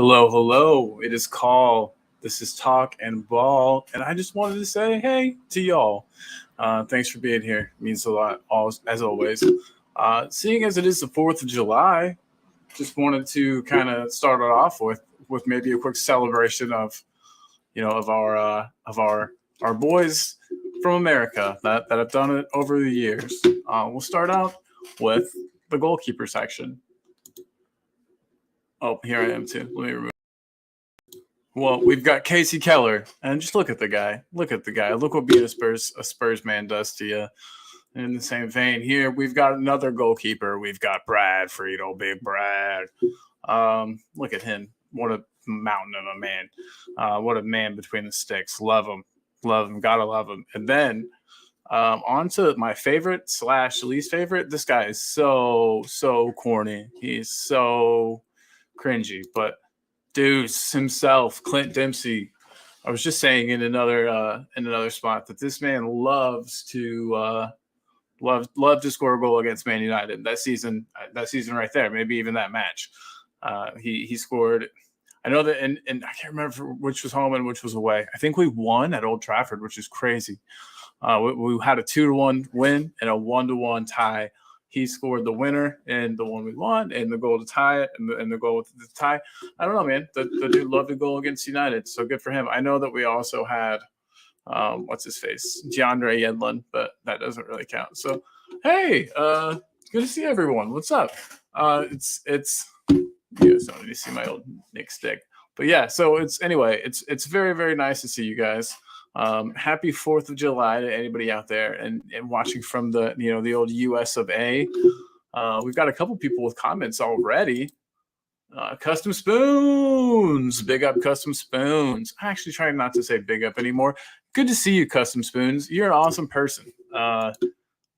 Hello, hello. It is Call. This is Talk and Ball. And I just wanted to say hey to y'all. Thanks for being here. It means a lot, as always. Seeing as it is the 4th of July, just wanted to kind of start it off with maybe a quick celebration of, our boys from America that have done it over the years. We'll start out with the goalkeeper section. Oh, here I am too. Let me remove. Well, we've got Casey Keller, and just look at the guy. Look at the guy. Look what being a Spurs man does to you. And in the same vein, here we've got another goalkeeper. We've got Brad Friedel, big Brad. Look at him. What a mountain of a man. What a man between the sticks. Love him. Gotta love him. And then on to my favorite / least favorite. This guy is so corny. He's so cringy, but Deuce himself, Clint Dempsey. I was just saying in another spot that this man loves to score a goal against Man United. That season right there, maybe even that match. He scored. I know that, and I can't remember which was home and which was away. I think we won at Old Trafford, which is crazy. We had a 2-1 win and a 1-1 tie. He scored the winner and the one we won, and the goal to tie it, and the goal to tie. I don't know, man. The dude loved the goal against United, so good for him. I know that we also had, what's his face, DeAndre Yedlin, but that doesn't really count. So, hey, good to see everyone. What's up? It's you guys don't need to see my old Nick stick, but yeah. So it's very, very nice to see you guys. Happy 4th of July to anybody out there and watching from the old US of A. We've got a couple people with comments already. Custom Spoons, big up Custom Spoons. I actually try not to say big up anymore. Good to see you, Custom Spoons. You're an awesome person.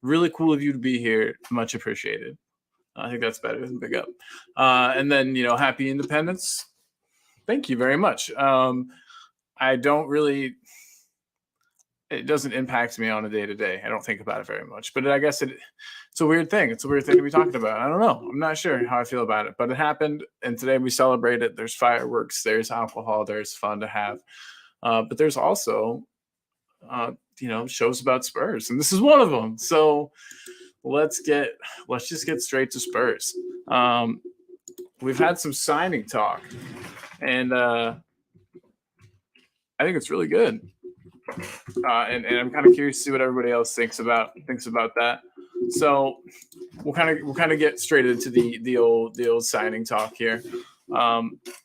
Really cool of you to be here. Much appreciated. I think that's better than big up. And then, happy Independence. Thank you very much. I don't really... It doesn't impact me on a day-to-day. I don't think about it very much. But I guess it's a weird thing. It's a weird thing to be talking about. I don't know. I'm not sure how I feel about it. But it happened, and today we celebrate it. There's fireworks. There's alcohol. There's fun to have. But there's also, shows about Spurs. And this is one of them. So let's just get straight to Spurs. We've had some signing talk. And I think it's really good. And I'm kind of curious to see what everybody else thinks about that. So we'll kind of get straight into the old signing talk here.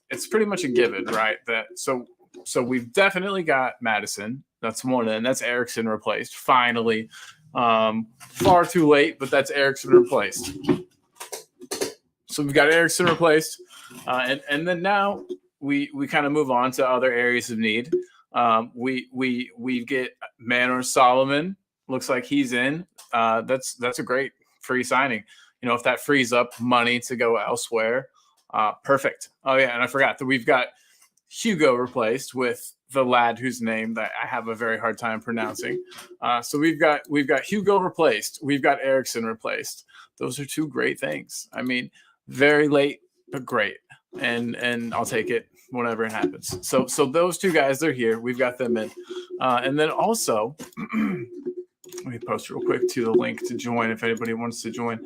It's pretty much a given, right? So we've definitely got Madison. That's one, and that's Eriksson replaced. Finally, far too late, but that's Eriksson replaced. So we've got Eriksson replaced, and then now we kind of move on to other areas of need. We get Manor Solomon. Looks like he's in. That's a great free signing. If that frees up money to go elsewhere, perfect. Oh yeah, and I forgot that we've got Hugo replaced with the lad whose name that I have a very hard time pronouncing. So we've got Hugo replaced. We've got Eriksson replaced. Those are two great things. I mean, very late but great, and I'll take it whenever it happens. So those two guys, they're here. We've got them in. And then also, let me post real quick to the link to join if anybody wants to join.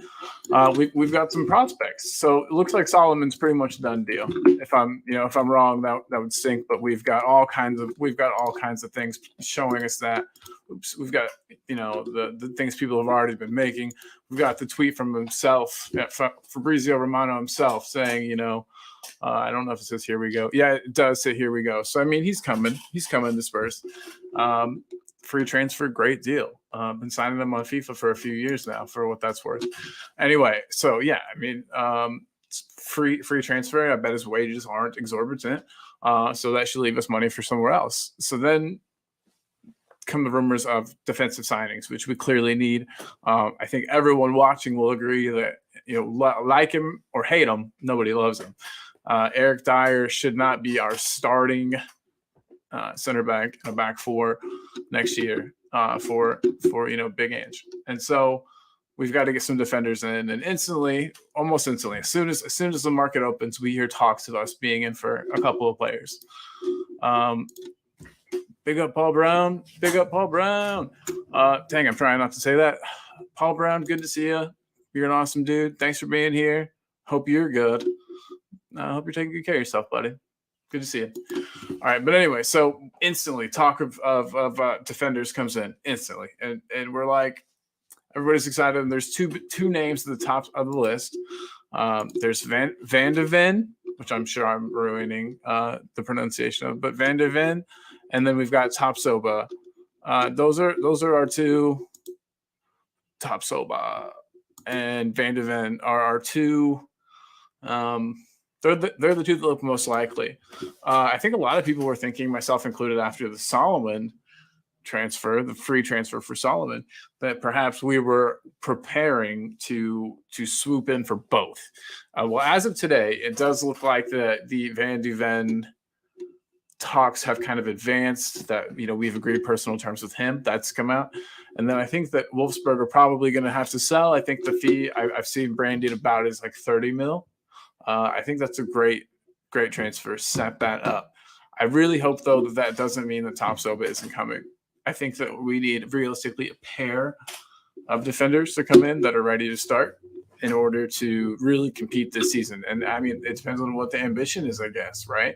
We've got some prospects. So it looks like Solomon's pretty much a done deal. If I'm wrong, that would stink. But we've got all kinds of things showing us that. Oops, we've got the things people have already been making. We've got the tweet from himself, Fabrizio Romano himself, saying, I don't know if it says here we go. Yeah, it does say here we go. So I mean, he's coming to Spurs. Free transfer, great deal. Been signing them on FIFA for a few years now, for what that's worth. Anyway, so yeah, I mean, free transfer. I bet his wages aren't exorbitant, so that should leave us money for somewhere else. So then come the rumors of defensive signings, which we clearly need. I think everyone watching will agree that like him or hate him, nobody loves him. Eric Dyer should not be our starting center back, back four next year for Big Ange. And so we've got to get some defenders in. And instantly, almost instantly, as soon as the market opens, we hear talks of us being in for a couple of players. Big up Paul Brown. Big up Paul Brown. Dang, I'm trying not to say that. Paul Brown, good to see you. You're an awesome dude. Thanks for being here. Hope you're good. I hope you're taking good care of yourself, buddy. Good to see you. All right, but anyway, so instantly talk of defenders comes in instantly, and we're like, everybody's excited. And there's two names at the top of the list. There's Van de Ven, which I'm sure I'm ruining the pronunciation of, but Van de Ven, and then we've got Tapsoba. Those are our two. Tapsoba and Van de Ven are our two. They're the two that look most likely. I think a lot of people were thinking, myself included, after the Solomon transfer, the free transfer for Solomon, that perhaps we were preparing to swoop in for both. Well, as of today, it does look like the Van de Ven talks have kind of advanced, that we've agreed personal terms with him. That's come out. And then I think that Wolfsburg are probably going to have to sell. I think the fee I've seen branded about is like 30 mil. I think that's a great transfer. Set that up. I really hope, though, that doesn't mean that Tapsoba isn't coming. I think that we need realistically a pair of defenders to come in that are ready to start in order to really compete this season. And I mean, it depends on what the ambition is, I guess, right?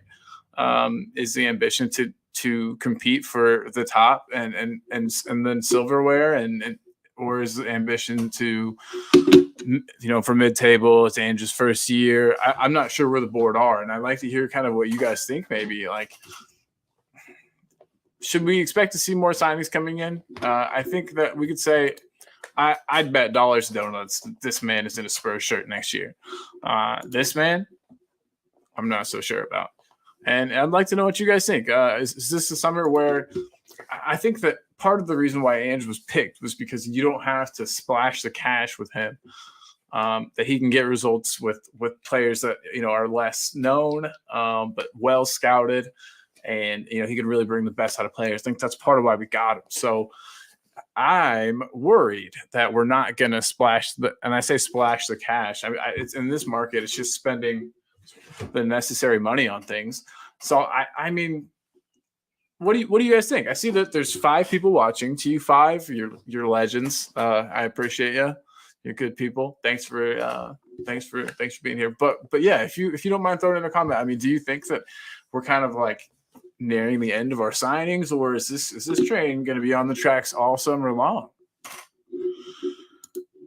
Is the ambition to compete for the top and then silverware, or is the ambition to, for mid-table? It's Andrew's first year. I'm not sure where the board are, and I'd like to hear kind of what you guys think. Maybe, like, should we expect to see more signings coming in? I think that we could say, I'd bet dollars to donuts this man is in a Spurs shirt next year. This man, I'm not so sure about. And I'd like to know what you guys think. Is this a summer where I think that part of the reason why Ange was picked was because you don't have to splash the cash with him, that he can get results with players that, are less known, but well scouted. And, he can really bring the best out of players. I think that's part of why we got him. So I'm worried that we're not going to splash and I say splash the cash. It's in this market, it's just spending the necessary money on things. So I mean, what do you guys think? I see that there's 5 people watching. To you 5, you're legends. I appreciate you. You're good people. Thanks for being here. But yeah, if you don't mind throwing in a comment, I mean, do you think that we're kind of like nearing the end of our signings, or is this train going to be on the tracks all summer long?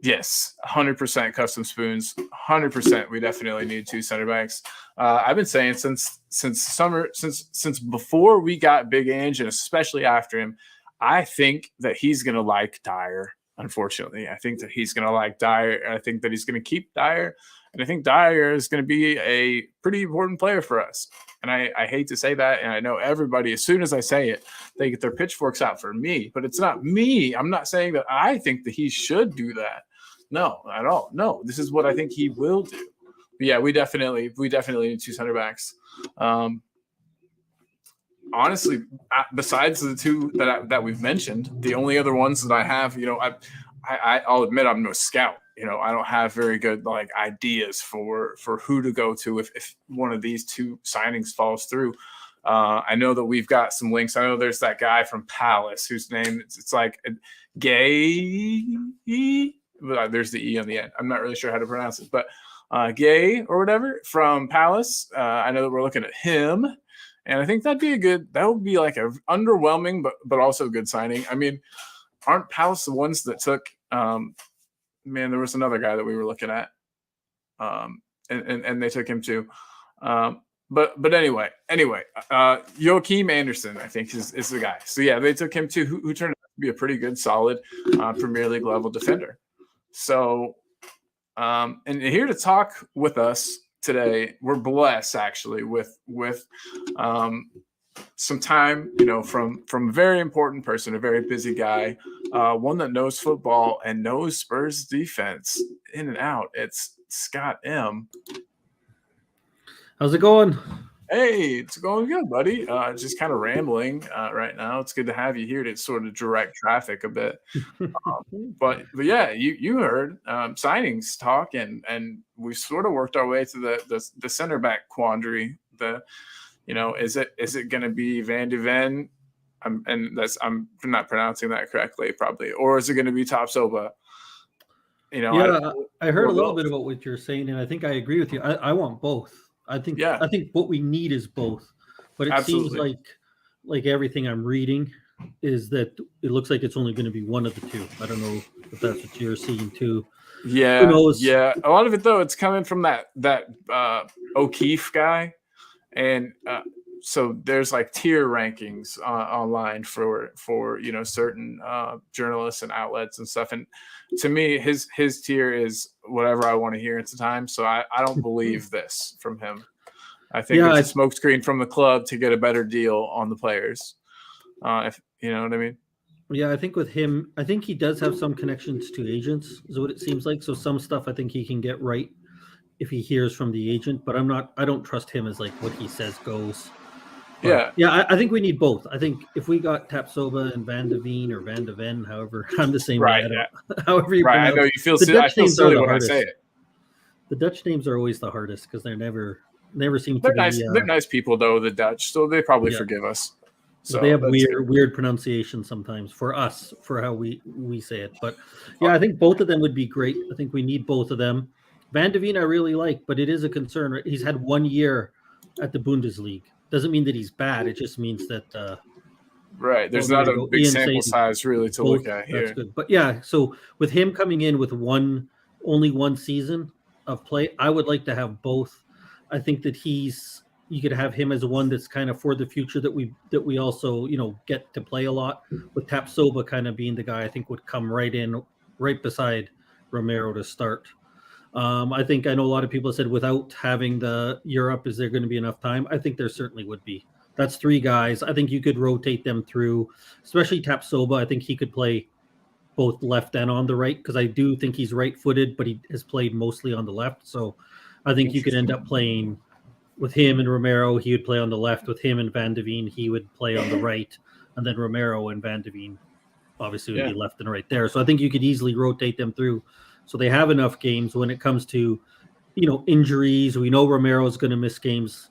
Yes, 100% custom spoons. 100%. We definitely need 2 center backs. I've been saying since summer, since before we got Big Ange, and especially after him, I think that he's going to like Dyer. Unfortunately, I think that he's going to like Dyer. I think that he's going to keep Dyer, and I think Dyer is going to be a pretty important player for us. And I hate to say that, and I know everybody, as soon as I say it, they get their pitchforks out for me. But it's not me. I'm not saying that I think that he should do that. No, at all. No, this is what I think he will do. But yeah, we definitely need 2 center backs. Honestly, besides the 2 that we've mentioned, the only other ones that I have, I'll admit I'm no scout. I don't have very good ideas for who to go to if one of these 2 signings falls through. I know that we've got some links. I know there's that guy from Palace whose name it's like Gay. But there's the E on the end. I'm not really sure how to pronounce it, but Gay or whatever from Palace. I know that we're looking at him, and I think that would be like a underwhelming, but also good signing. I mean, aren't Palace the ones that took, there was another guy that we were looking at, and they took him too. But anyway, Joachim Anderson, I think is the guy. So yeah, they took him too, who turned out to be a pretty good, solid Premier League level defender. So, and here to talk with us today, we're blessed actually with some time, from a very important person, a very busy guy, one that knows football and knows Spurs defense in and out. It's Scott M. How's it going? Hey, it's going good, buddy. Just kind of rambling right now. It's good to have you here to sort of direct traffic a bit. But yeah, you heard signings talk, and we've sort of worked our way to the center back quandary. Is it going to be Van de Ven? I'm not pronouncing that correctly, probably, or is it going to be Top Yeah, I heard or a little both? bit about what you're saying, and I think I agree with you. I want both. Yeah, I think what we need is both, but it seems absolutely. like everything I'm reading is that it looks like it's only going to be one of the two. I don't know if that's what you're seeing too. Who Yeah, knows? yeah. A lot of it though, it's coming from that O'Keefe guy, and so there's like tier rankings online for certain journalists and outlets and stuff. And to me, his tier is whatever I want to hear at the time. So I don't believe this from him. I think Yeah, it's a smokescreen from the club to get a better deal on the players. If you know what I mean. yeah. I think with him, I think he does have some connections to agents, is what it seems like. So some stuff I think he can get right if he hears from the agent. But I'm not. I don't trust him as like what he says goes. But Yeah. yeah, I think we need both. I think if we got Tapsoba and Van de Veen or Van de Ven, however, I'm the same way. Right. I Yeah. don't, however you Right. I know pronounce you feel. the I Dutch feel names are silly the when I say hardest. it. The Dutch names are always the hardest because they're never seem to They're be. nice. They're nice people though, the Dutch, so they probably Yeah, forgive us. but they So have that's good. weird pronunciation sometimes for us for how we say it. But yeah, I think both of them would be great. I think we need both of them. Van de Veen I really like, but it is a concern. Right? He's had 1 year at the Bundesliga. Doesn't mean that he's bad. It just means that. Right. Oh, There's there not you a go. big Ian sample saying size really to look both. at That's here. good. But yeah, so with him coming in with only one season of play, I would like to have both. I think that you could have him as one that's kind of for the future that we also get to play a lot with Tapsoba kind of being the guy I think would come right in right beside Romero to start. I think I know a lot of people said without having the Europe, is there going to be enough time? I think there certainly would be. That's three guys. I think you could rotate them through, especially Tapsoba. I think he could play both left and on the right because I do think he's right-footed, but he has played mostly on the left. So I think you could end up Interesting. playing with him and Romero. He would play on the left. With him and Van de Veen, he would play on the right, and then Romero and Van de Veen obviously would Yeah. be left and right there. So I think you could easily rotate them through, so they have enough games when it comes to injuries. We know Romero's going to miss games.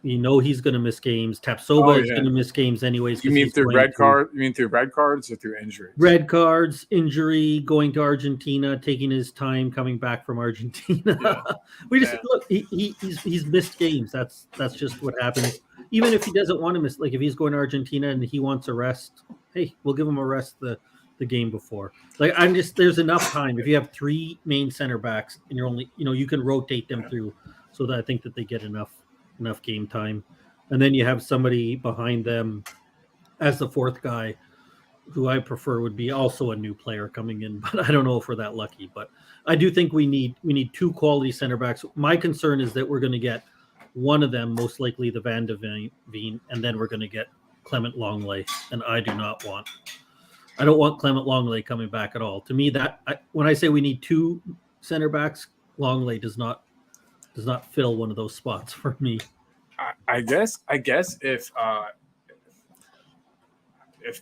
You know he's going to miss games. Oh Tapsoba is yeah. going to miss games anyways You because mean he's through going red to card? You mean through red cards or through injuries? red cards, injury, going to Argentina, taking his time coming back from Argentina. Yeah. We just Yeah. look. He's missed games. That's just what happens. Even if he doesn't want to miss, like if he's going to Argentina and he wants a rest, hey, we'll give him a rest the game before. Like there's enough time. If you have three main center backs and you're only you can rotate them through, so that I think that they get enough game time, and then you have somebody behind them as the fourth guy who I prefer would be also a new player coming in, but I don't know if we're that lucky. But I do think we need two quality center backs. My concern is that we're going to get one of them, most likely the Van de Veen, and then we're going to get Clement Longley, and I don't want Clement Longley coming back at all. To me, when I say we need two center backs, Longley does not fill one of those spots for me. I guess if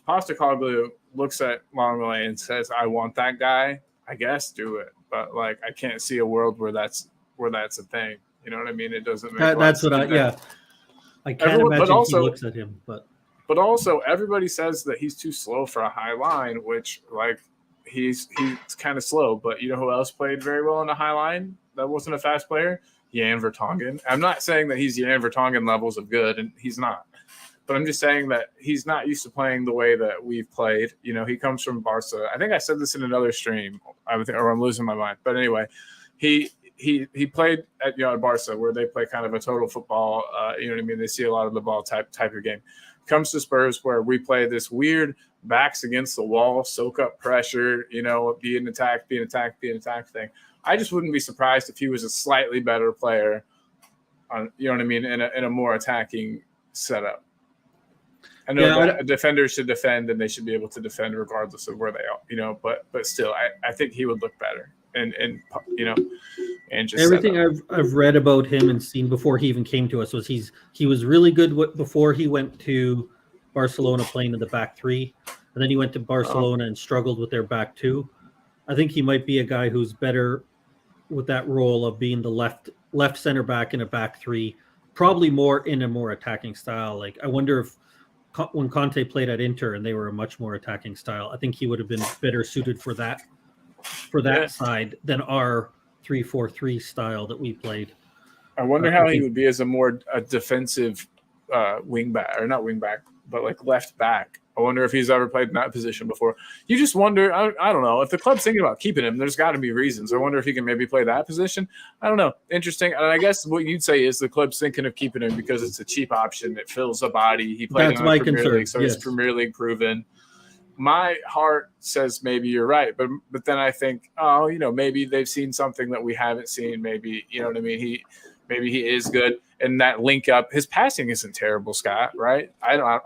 Postacoglu looks at Longley and says, "I want that guy," I guess do it. But like, I can't see a world where that's a thing. You know what I mean? It doesn't make a lot of That's what sense. I can't imagine he looks at him, but also everybody says that he's too slow for a high line, which like he's kind of slow. But you know who else played very well in the high line? That wasn't a fast player. Jan Vertonghen. I'm not saying that he's Jan Vertonghen levels of good, and he's not. But I'm just saying that he's not used to playing the way that we've played. You know, he comes from Barca. I think I said this in another stream. Or I'm losing my mind. But anyway, he played at Barca, where they play kind of a total football. You know what I mean? They see a lot of the ball type of game. Comes to Spurs, where we play this weird backs against the wall, soak up pressure. You know, be an attack thing. I just wouldn't be surprised if he was a slightly better player. You know what I mean? In a more attacking setup. I know that a defender should defend, and they should be able to defend regardless of where they are, but still, I think he would look better. And and just everything I've read about him and seen before he even came to us was he was really good before he went to Barcelona playing in the back three, and then he went to Barcelona and struggled with their back two. I think he might be a guy who's better with that role of being the left center back in a back three, probably more in a more attacking style. Like I wonder if when Conte played at Inter and they were a much more attacking style, I think he would have been better suited for that side than our 3-4-3 style that we played. I wonder how he would be as a defensive wing back, or not wing back, but like left back. I wonder if he's ever played in that position before. You just wonder. I don't know if the club's thinking about keeping him. There's got to be reasons. I wonder if he can maybe play that position. I don't know. Interesting. And I guess what you'd say is the club's thinking of keeping him because it's a cheap option. It fills a body. He played in the Premier League, so he's Premier League proven. My heart says maybe you're right, but then I think, maybe they've seen something that we haven't seen. Maybe, you know what I mean? Maybe he is good, and that link up. His passing isn't terrible, Scott. Right? I'll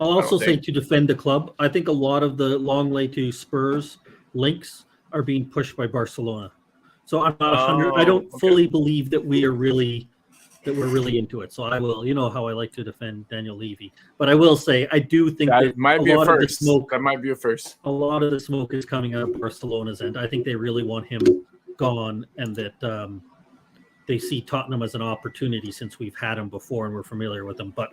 also say to defend the club, I think a lot of the long way to Spurs links are being pushed by Barcelona. So I'm not 100. I don't fully believe that we're really into it. So I will, how I like to defend Daniel Levy, but I will say I do think that might be a first. That might be a first. A lot of the smoke is coming out of Barcelona's end. I think they really want him gone, and that they see Tottenham as an opportunity since we've had him before and we're familiar with him. But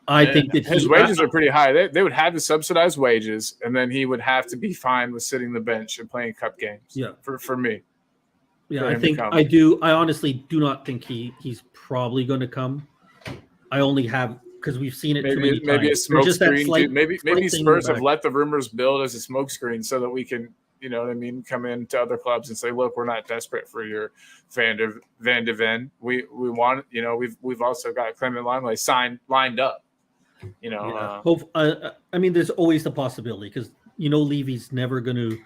I think that his wages are pretty high. They would have to subsidize wages, and then he would have to be fine with sitting the bench and playing cup games. Yeah, for me. Yeah, I think I do. I honestly do not think he's probably going to come. I only have because we've seen it too many times. Maybe a smoke screen. Maybe Spurs have let the rumors build as a smoke screen so that we can, come into other clubs and say, look, we're not desperate for your Van de Ven. We want, we've also got Clement Langley lined up. I mean, there's always the possibility because Levy's never going to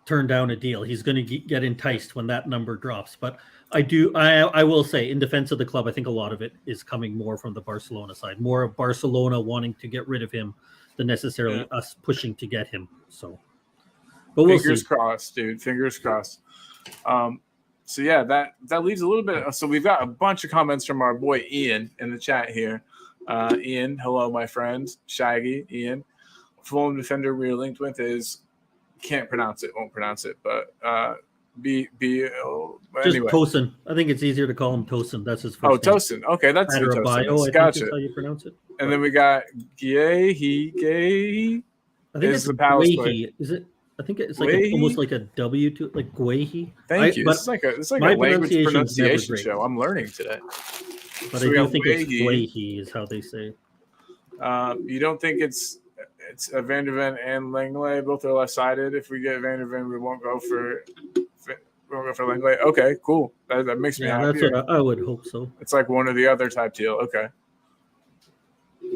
turn down a deal. He's going to get enticed when that number drops. But I will say, in defense of the club, I think a lot of it is coming more from the Barcelona side, more of Barcelona wanting to get rid of him than necessarily us pushing to get him. So, but we'll fingers crossed, dude. Fingers crossed. So yeah, that leaves a little bit. So we've got a bunch of comments from our boy Ian in the chat here. Ian, hello, my friend. Shaggy, Ian. Fulham defender we are linked with is won't pronounce it, but anyway. Tosin. I think it's easier to call him Tosin. That's his first name. Tosin. Okay, that's the Tosin. Gotcha. That's how you pronounce it. And then we got Guehi. I think it's the Palace Guehi. Is it? I think it's like almost like a W to like Guehi. Thank you. It's like a language pronunciation show. I'm learning today. But I do think it's Guehi is how they say. You don't think it's Van de Ven and Langley both are left-sided. If we get Van de Ven, we won't go for Langley. Okay, cool. That makes me happy. That's what I would hope so. It's like one or the other type deal. Okay.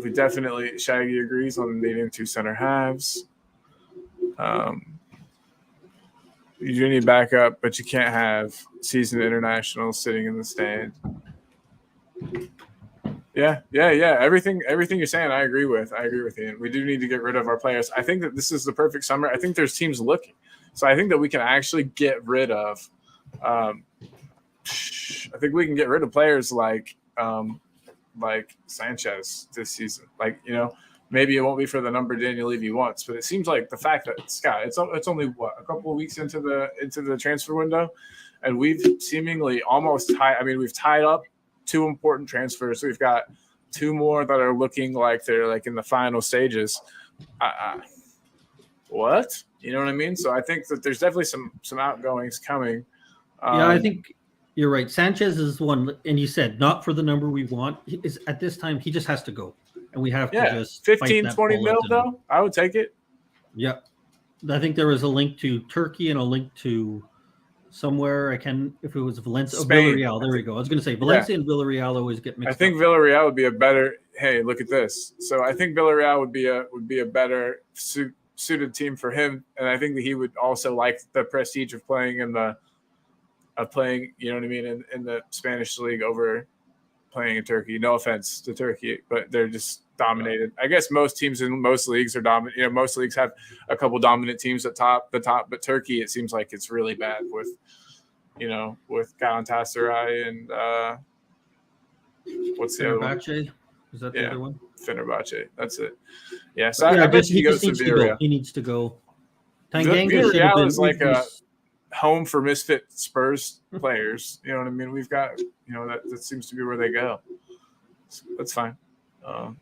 We definitely Shaggy agrees on needing two center halves. You do need backup, but you can't have seasoned internationals sitting in the stand. Yeah. Everything you're saying, I agree with. Ian. We do need to get rid of our players. I think that this is the perfect summer. I think there's teams looking. So I think that we can actually get rid of players like Sanchez this season. Maybe it won't be for the number Daniel Levy wants, but it seems like the fact that Scott, it's only a couple of weeks into the transfer window, and we've seemingly almost we've tied up two important transfers. So we've got two more that are looking like they're like in the final stages. What? You know what I mean? So I think that there's definitely some outgoings coming. I think you're right. Sanchez is one, and you said not for the number we want. At this time, he just has to go. And we have to just 15, 20 mil, though. I would take it. Yeah. I think there was a link to Turkey and a link to somewhere. If it was Valencia, Villarreal. There we go. I was going to say Valencia and Villarreal always get mixed up. I think Villarreal would be a better. Hey, look at this. So I think Villarreal would be a better suited team for him, and I think that he would also like the prestige of playing you know what I mean, in the Spanish league over playing in Turkey. No offense to Turkey, but they're just dominated. I guess most teams in most leagues are dominant. Most leagues have a couple dominant teams at the top, but Turkey, it seems like it's really bad with with Galatasaray and what's the other one? Fenerbahce? Is that the other one? Fenerbahce. That's it. Yeah, so I bet he he goes to needs to go. Villarreal. He needs to go. Tanganga should have Villarreal been. is like a home for misfit Spurs players. You know what I mean? We've got, that seems to be where they go. So that's fine.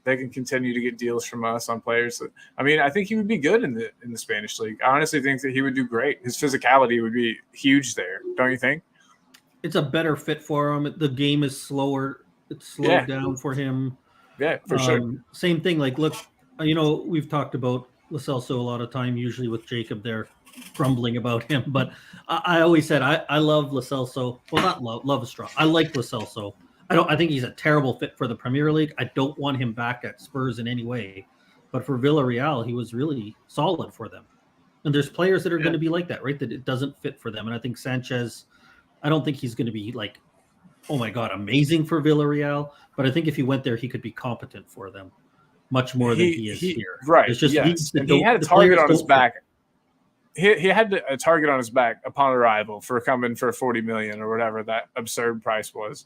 They can continue to get deals from us on players. I think he would be good in the Spanish league. I honestly think that he would do great. His physicality would be huge there, don't you think? It's a better fit for him. The game is slower. It's slowed down for him. Yeah, for sure. Same thing. Like, look, we've talked about Lo Celso a lot of time. Usually with Jacob, they're grumbling about him, but I always said I love Lo Celso. Well, not love is strong. I like Lo Celso. I think he's a terrible fit for the Premier League. I don't want him back at Spurs in any way. But for Villarreal, he was really solid for them. And there's players that are going to be like that, right? That it doesn't fit for them. And I think Sanchez, I don't think he's going to be like, oh my God, amazing for Villarreal. But I think if he went there, he could be competent for them much more than he is here. Right. It's just he had a target on his back. He had a target on his back upon arrival for coming for $40 million or whatever that absurd price was.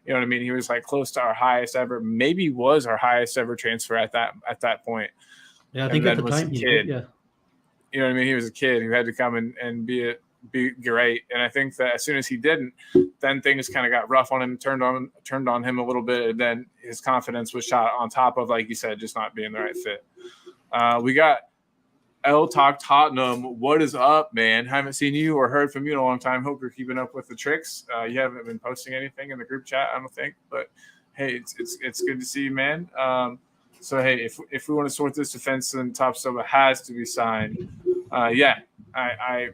You know what I mean? He was like close to our highest ever, maybe was our highest ever transfer at that point. Yeah, I think at the time he did, yeah. You know what I mean? He was a kid who had to come and be great. And I think that as soon as he didn't, then things kind of got rough on him, turned on him a little bit, and then his confidence was shot on top of, like you said, just not being the right fit. We got L Talk Tottenham. What is up, man? Haven't seen you or heard from you in a long time. Hope you're keeping up with the tricks. You haven't been posting anything in the group chat, I don't think. But hey, it's good to see you, man. So hey, if we want to sort this defense, then Top Silva has to be signed. I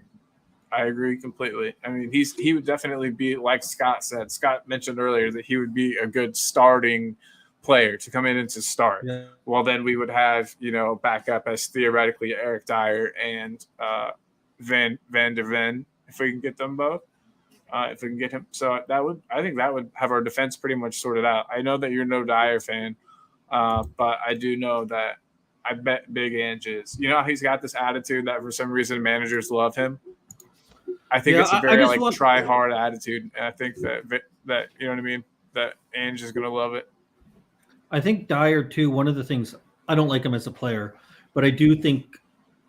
agree completely. I mean, he would definitely be, like Scott said. Scott mentioned earlier that he would be a good starting player to come in and to start. Yeah. Well, then we would have, backup as theoretically Eric Dyer and Van der Ven, if we can get them both. If we can get him. So I think that would have our defense pretty much sorted out. I know that you're no Dyer fan, but I do know that I bet Big Ange is. He's got this attitude that for some reason managers love him. I think it's a very try hard attitude. And I think that you know what I mean, that Ange is going to love it. I think Dyer too. One of the things, I don't like him as a player, but I do think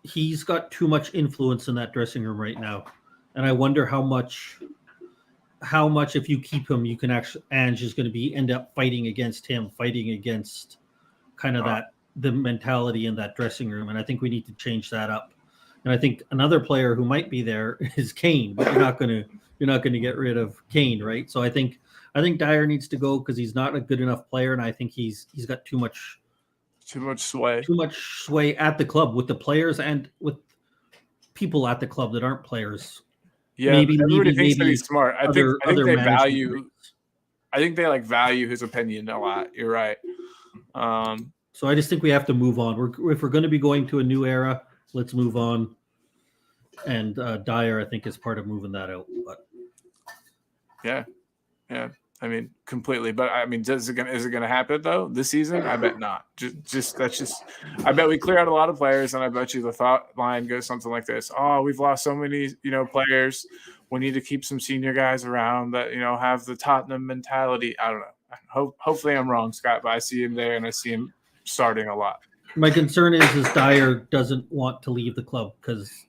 he's got too much influence in that dressing room right now. And I wonder how much if you keep him, you can actually, Ange is going to end up fighting against him, fighting against kind of the mentality in that dressing room. And I think we need to change that up. And I think another player who might be there is Kane, but you're not going to get rid of Kane, right? So I think Dyer needs to go because he's not a good enough player, and I think he's got too much sway at the club with the players and with people at the club that aren't players. Yeah, everybody thinks that he's smart. I think they value. I think they value his opinion a lot. You're right. So I just think we have to move on. If we're going to be going to a new era, let's move on. And Dyer, I think, is part of moving that out. But yeah. I mean, completely. But I mean, is it gonna happen though this season? I bet not. I bet we clear out a lot of players, and I bet you the thought line goes something like this: oh, we've lost so many, players. We need to keep some senior guys around that have the Tottenham mentality. I don't know. Hopefully, I'm wrong, Scott. But I see him there, and I see him starting a lot. My concern is Dyer doesn't want to leave the club because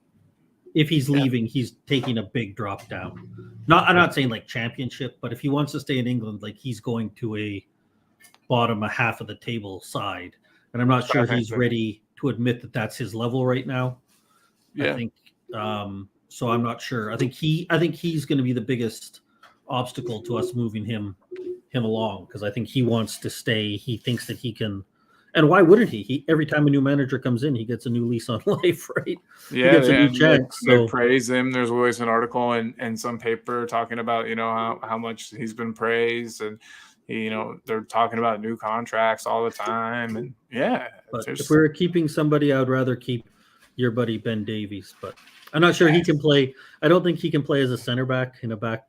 if he's leaving, he's taking a big drop down. I'm not saying like championship, but if he wants to stay in England, he's going to a bottom a half of the table side. And I'm not sure he's ready to admit that that's his level right now. Yeah. I think so. I'm not sure. I think he's going to be the biggest obstacle to us moving him along because I think he wants to stay. He thinks that he can. And why wouldn't he? Every time a new manager comes in, he gets a new lease on life, right? Yeah, he gets a new chance. They praise him. There's always an article in some paper talking about, how much he's been praised. And, they're talking about new contracts all the time. And, yeah. But if we're keeping somebody, I would rather keep your buddy Ben Davies. But I'm not sure he can play. I don't think he can play as a center back in a back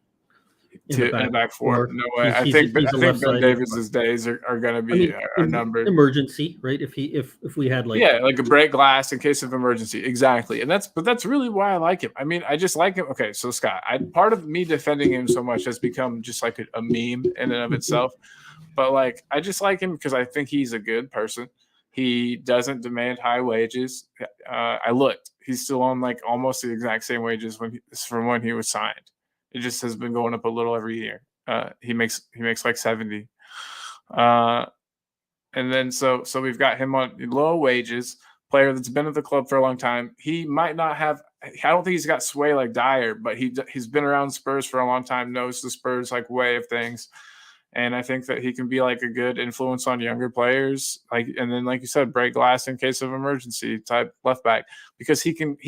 in the in the back back four. four. No way. I He's think a Ben left sided. Davis's days are going to be are numbered. Emergency, right? If we had like like a break glass in case of emergency, exactly. And that's really why I like him. I mean, I just like him. Okay, so Scott, part of me defending him so much has become just like a meme in and of itself. But like, I just like him because I think he's a good person. He doesn't demand high wages. I looked; he's still on like almost the exact same wages from when he was signed. It just has been going up a little every year. He makes like 70. And then so we've got him on low wages. Player that's been at the club for a long time. He might not have. I don't think he's got sway like Dyer, but he's been around Spurs for a long time. Knows the Spurs like way of things. And I think that he can be like a good influence on younger players, and then like you said, break glass in case of emergency type left back, because he can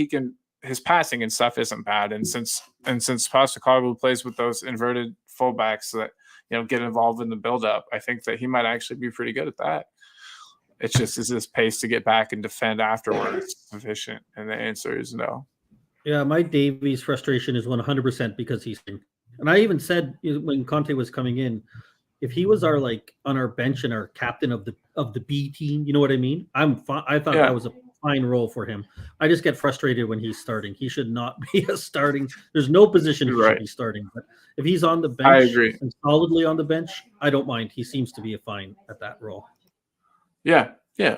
his passing and stuff isn't bad, and since Postecoglou plays with those inverted fullbacks that get involved in the build-up, I think that he might actually be pretty good at that. It's just, is this pace to get back and defend afterwards sufficient? And the answer is no. Yeah, my Davies frustration is 100% because he's, and I even said when Conte was coming in, if he was on our bench and our captain of the B team, you know what I mean? I thought that was a fine role for him. I just get frustrated when he's starting. He should not be a starting. There's no position he should be starting. But if he's on the bench, I agree. And solidly on the bench, I don't mind. He seems to be fine at that role. Yeah,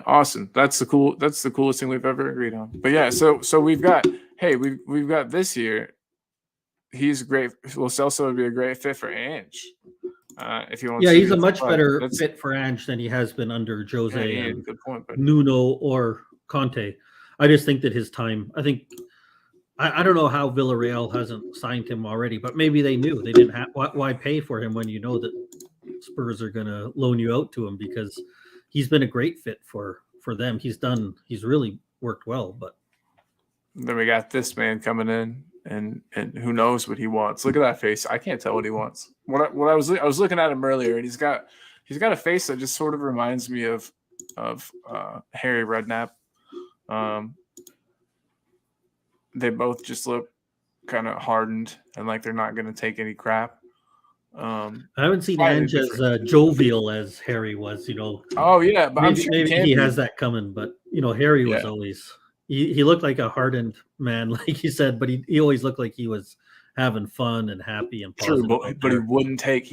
awesome. That's the coolest thing we've ever agreed on. But yeah, so we've got this year. He's great. Lo Celso would be a great fit for Ange. If you want, he's a much better fit for Ange than he has been under Jose and good point, but Nuno or Conte. I just think that his time. I don't know how Villarreal hasn't signed him already, but maybe they knew they didn't have. Why pay for him when you know that Spurs are going to loan you out to him, because he's been a great fit for them. He's really worked well. But then we got this man coming in. And who knows what he wants? Look at that face. I can't tell what he wants. What I was looking at him earlier, and he's got a face that just sort of reminds me of Harry Redknapp. They both just look kind of hardened and like they're not going to take any crap. I haven't seen Ange as jovial as Harry was. Oh yeah, but I'm sure maybe he has that coming. But Harry was always. He looked like a hardened man, like you said, but he always looked like he was having fun and happy and positive. True, but he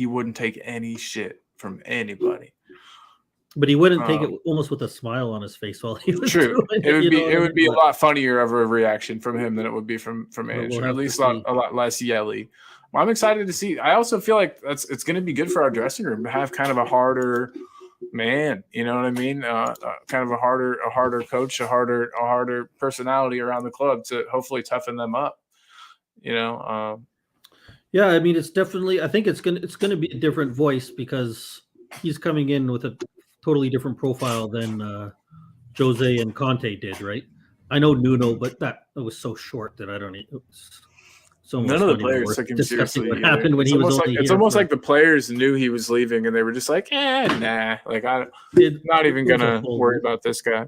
wouldn't take any shit from anybody. But he wouldn't take it almost with a smile on his face while he was doing it. It would be a lot funnier of a reaction from him than it would be from Ange, or at least a lot less yelly. Well, I'm excited to see. I also feel like it's going to be good for our dressing room to have kind of a harder man, you know what I mean? Kind of a harder coach, a harder personality around the club to hopefully toughen them up. Yeah, I mean, it's definitely. I think it's gonna be a different voice because he's coming in with a totally different profile than Jose and Conte did, right? I know Nuno, but that was so short that I don't even. None of the players took him seriously. What happened when he was only It's almost like the players knew he was leaving, and they were just like, nah. Like, I'm not even gonna worry about this guy.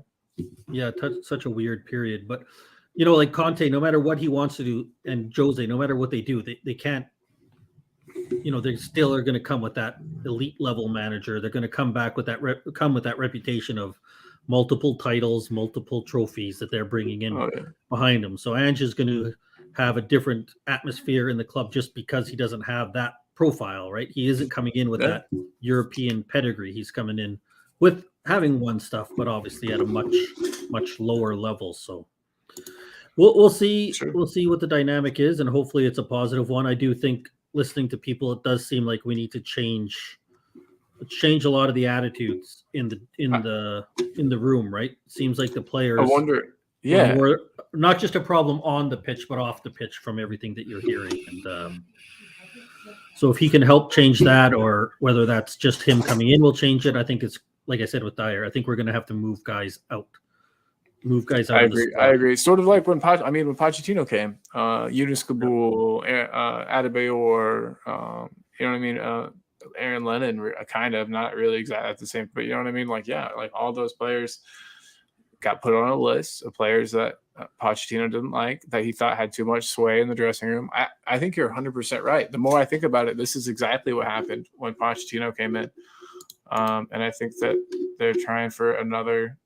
Yeah, such a weird period. But like Conte, no matter what he wants to do, and Jose, no matter what they do, they can't. They still are going to come with that elite level manager. They're going to come back with that reputation of multiple titles, multiple trophies that they're bringing in behind them. So Ange is going to have a different atmosphere in the club just because he doesn't have that profile, right? He isn't coming in with that European pedigree. He's coming in with having won stuff, but obviously at a much lower level. So we'll see. Sure. We'll see what the dynamic is, and hopefully it's a positive one. I do think, listening to people, it does seem like we need to change a lot of the attitudes in the room, right? It seems like the players. I wonder. Yeah, not just a problem on the pitch, but off the pitch from everything that you're hearing. And so if he can help change that, or whether that's just him coming in will change it, I think it's, like I said with Dyer, I think we're going to have to move guys out. I agree. Sort of like when Pochettino came, Yunus Kabul, Adebayor, you know what I mean? Aaron Lennon, kind of, not really exactly the same, but you know what I mean? Like all those players got put on a list of players that Pochettino didn't like, that he thought had too much sway in the dressing room. I think you're 100% right. The more I think about it, this is exactly what happened when Pochettino came in. And I think that they're trying for another,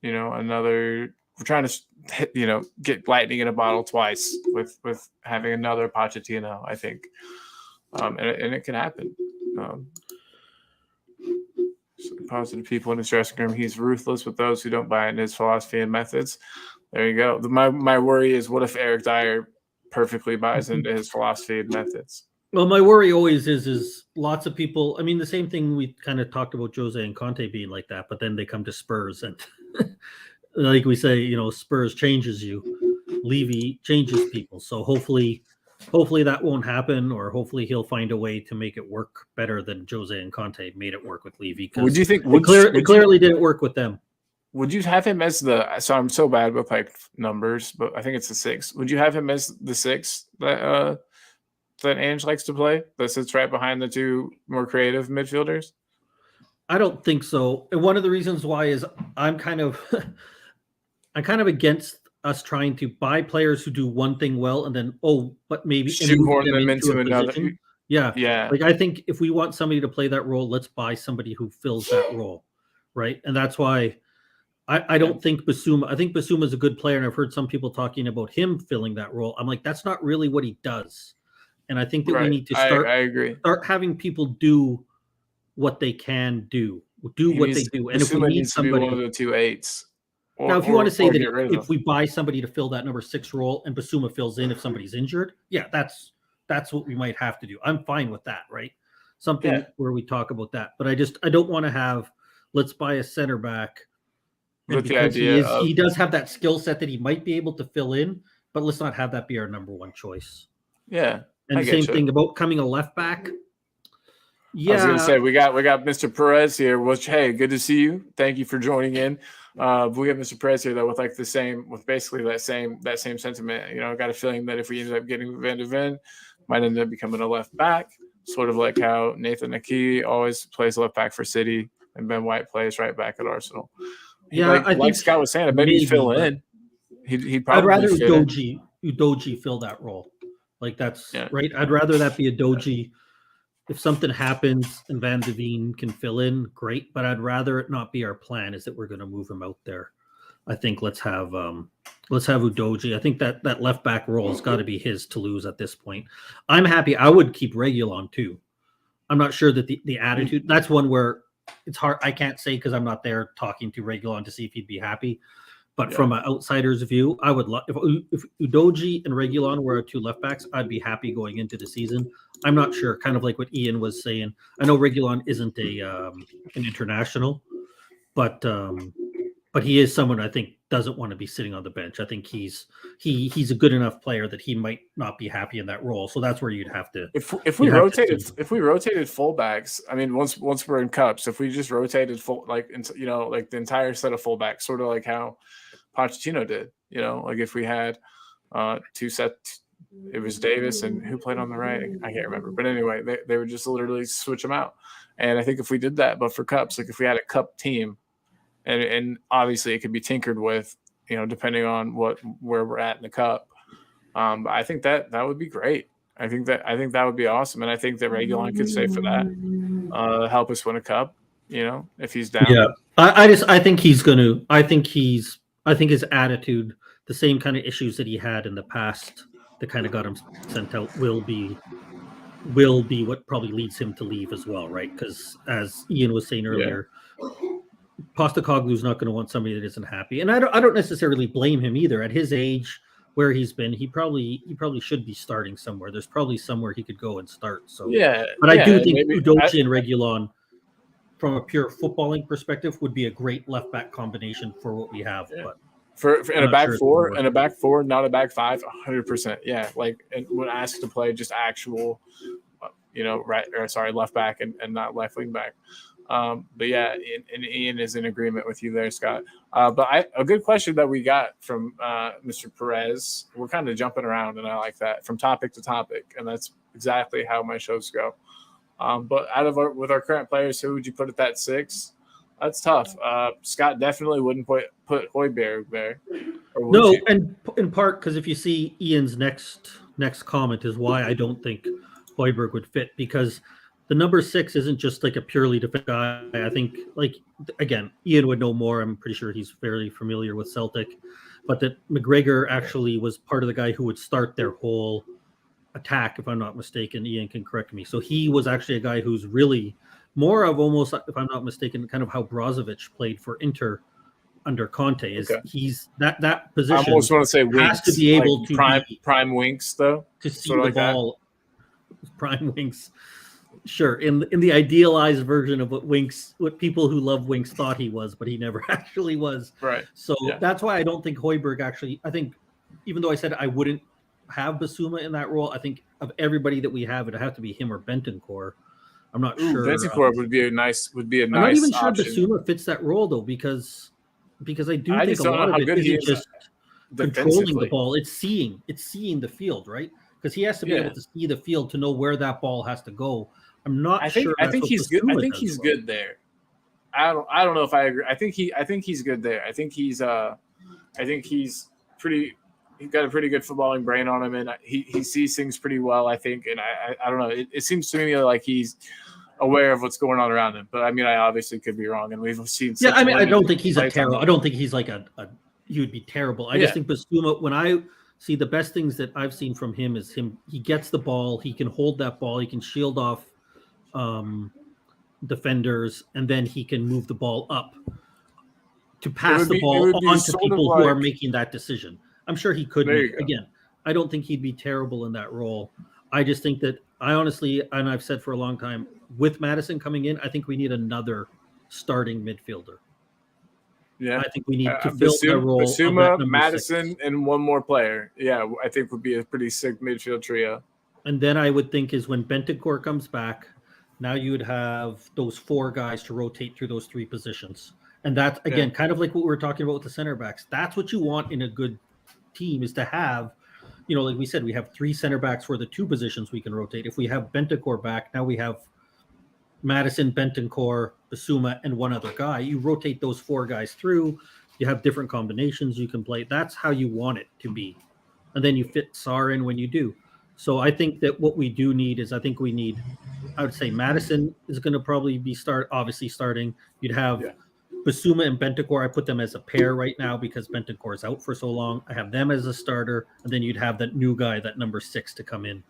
we're trying to, get lightning in a bottle twice with having another Pochettino, I think. And it can happen. Positive people in his dressing room. He's ruthless with those who don't buy into his philosophy and methods. There you go. My worry is, what if Eric Dyer perfectly buys into his philosophy and methods? Well, my worry always is lots of people. I mean, the same thing we kind of talked about Jose and Conte being like that, but then they come to Spurs and, like we say, Spurs changes you. Levy changes people. So hopefully that won't happen, or hopefully he'll find a way to make it work better than Jose and Conte made it work with Levy. Would you think it clearly didn't work with them? Would you have him as so I'm so bad with like numbers, but I think it's the 6. Would you have him as the 6 that Ange likes to play, that sits right behind the 2 more creative midfielders? I don't think so. And one of the reasons why is I'm kind of against us trying to buy players who do one thing well and then but maybe shoehorn them into another. Yeah. Like, I think if we want somebody to play that role, let's buy somebody who fills that role, right? And that's why I don't think Basuma. I think Basuma is a good player, and I've heard some people talking about him filling that role. I'm like, that's not really what he does. And I think that we need to start having people do what they can do, what they do. And if we need somebody, one of the 2 8s. Now, if you want to say that if we buy somebody to fill that number 6 role and Basuma fills in if somebody's injured, yeah, that's what we might have to do. I'm fine with that, right? Something where we talk about that. But I don't want to have, let's buy a center back. With the idea he does have that skill set that he might be able to fill in, but let's not have that be our number 1 choice. Yeah. And the same thing about coming a left back. Yeah. I was going to say, we got Mr. Perez here, which, hey, good to see you. Thank you for joining in. But we have Mr. Perez here, though, with basically that same sentiment. I got a feeling that if we ended up getting Van de Ven, might end up becoming a left back, sort of like how Nathan Aki always plays left back for City and Ben White plays right back at Arsenal. I think Scott was saying, maybe he'd fill in. He'd probably. I'd rather Udoji fill that role. Like, that's right. I'd rather that be Udoji. If something happens and Van de Ven can fill in, great. But I'd rather it not be our plan is that we're going to move him out there. I think let's have Udoji. I think that left back role has got to be his to lose at this point. I'm happy. I would keep Reguilon too. I'm not sure that the attitude. That's one where it's hard. I can't say because I'm not there talking to Reguilon to see if he'd be happy. But from an outsider's view, I would love if Udoji and Reguilon were our 2 left backs. I'd be happy going into the season. I'm not sure. Kind of like what Ian was saying. I know Reguilon isn't an international, but he is someone I think doesn't want to be sitting on the bench. I think he's a good enough player that he might not be happy in that role. So that's where you'd have to. If we rotated fullbacks, I mean, once we're in cups, if we just rotated like the entire set of fullbacks, sort of like how Pochettino did, like if we had 2 sets, it was Davis and who played on the right, I can't remember, but anyway, they would just literally switch them out. And I think if we did that, but for cups, like if we had a cup team. And obviously it could be tinkered with, depending on where we're at in the cup. But I think that would be great. I think that would be awesome, and I think that Reguilon could stay for that, help us win a cup. If he's down. Yeah, I think he's going to. I think his attitude, the same kind of issues that he had in the past, that kind of got him sent out, will be what probably leads him to leave as well, right? Because as Ian was saying earlier. Postecoglou's not going to want somebody that isn't happy, and I don't necessarily blame him either. At his age, where he's been, he probably should be starting somewhere. There's probably somewhere he could go and start. So but I do think Udoji and Reguilon, from a pure footballing perspective, would be a great left back combination for what we have. Yeah. But for in a back four, not a back 5, 100%. Yeah, like and when asked to play just actual, left back and not left wing back. But yeah, and Ian is in agreement with you there, Scott. But a good question that we got from Mr. Perez. We're kind of jumping around, and I like that, from topic to topic, and that's exactly how my shows go. But with our current players, who would you put at that 6? That's tough. Scott definitely wouldn't put Højbjerg there, or Or would No, you? and in part because if you see Ian's next comment is why I don't think Hoiberg would fit, because the number 6 isn't just like a purely defensive guy. I think, like, again, Ian would know more. I'm pretty sure he's fairly familiar with Celtic, but that McGregor actually was part of the guy who would start their whole attack, if I'm not mistaken. Ian can correct me. So he was actually a guy who's really more of almost, if I'm not mistaken, kind of how Brozovic played for Inter under Conte. Is Okay. he's that I position almost want to say has Winks, to be able like to prime Winks though, to see sort of the like that. ball. Prime Winks, sure. In the idealized version of what people who love Winks thought he was, but he never actually was. Right. So Yeah. that's why I don't think Hoiberg actually. I think, even though I said I wouldn't have Basuma in that role, I think of everybody that we have, it'd have to be him or Bentancur. I'm not sure. Bentancur would be a nice I'm not even sure option. Basuma fits that role though, because I do I think just a don't know lot how of it good he isn't is just controlling the defensively. ball. It's seeing the field, right? Because he has to be able to see the field to know where that ball has to go. I'm not sure. I think he's good. I think he's well. good there. I don't know if I agree. I think he's good there. I think he's pretty. He's got a pretty good footballing brain on him, and he sees things pretty well. I think, and I don't know. It seems to me like he's aware of what's going on around him. But I mean, I obviously could be wrong, and we've seen. Yeah, I mean, I don't think he's a terrible. I don't think he's like he would be terrible. I just think Basuma, when I see the best things that I've seen from him is he gets the ball, he can hold that ball, he can shield off defenders, and then he can move the ball up to pass the ball on to people who are making that decision. I'm sure he could. Again, I don't think he'd be terrible in that role. I just think that I honestly, and I've said for a long time, with Madison coming in, I think we need another starting midfielder. Yeah, I think we need to fill the role. Basuma, Madison, 6. And one more player. Yeah, I think would be a pretty sick midfield trio. And then I would think is when Bentancur comes back, now you would have those 4 guys to rotate through those 3 positions. And that's, again, kind of like what we were talking about with the center backs. That's what you want in a good team, is to have, like we said, we have 3 center backs for the 2 positions we can rotate. If we have Bentancur back, now we have Madison, Bentancur, Basuma, and one other guy. You rotate those 4 guys through. You have different combinations you can play. That's how you want it to be. And then you fit Sarr in when you do. So I think that what we do need is, I would say Madison is going to probably be obviously starting. You'd have Basuma and Bentancur. I put them as a pair right now because Bentancur is out for so long. I have them as a starter. And then you'd have that new guy, that number 6, to come in.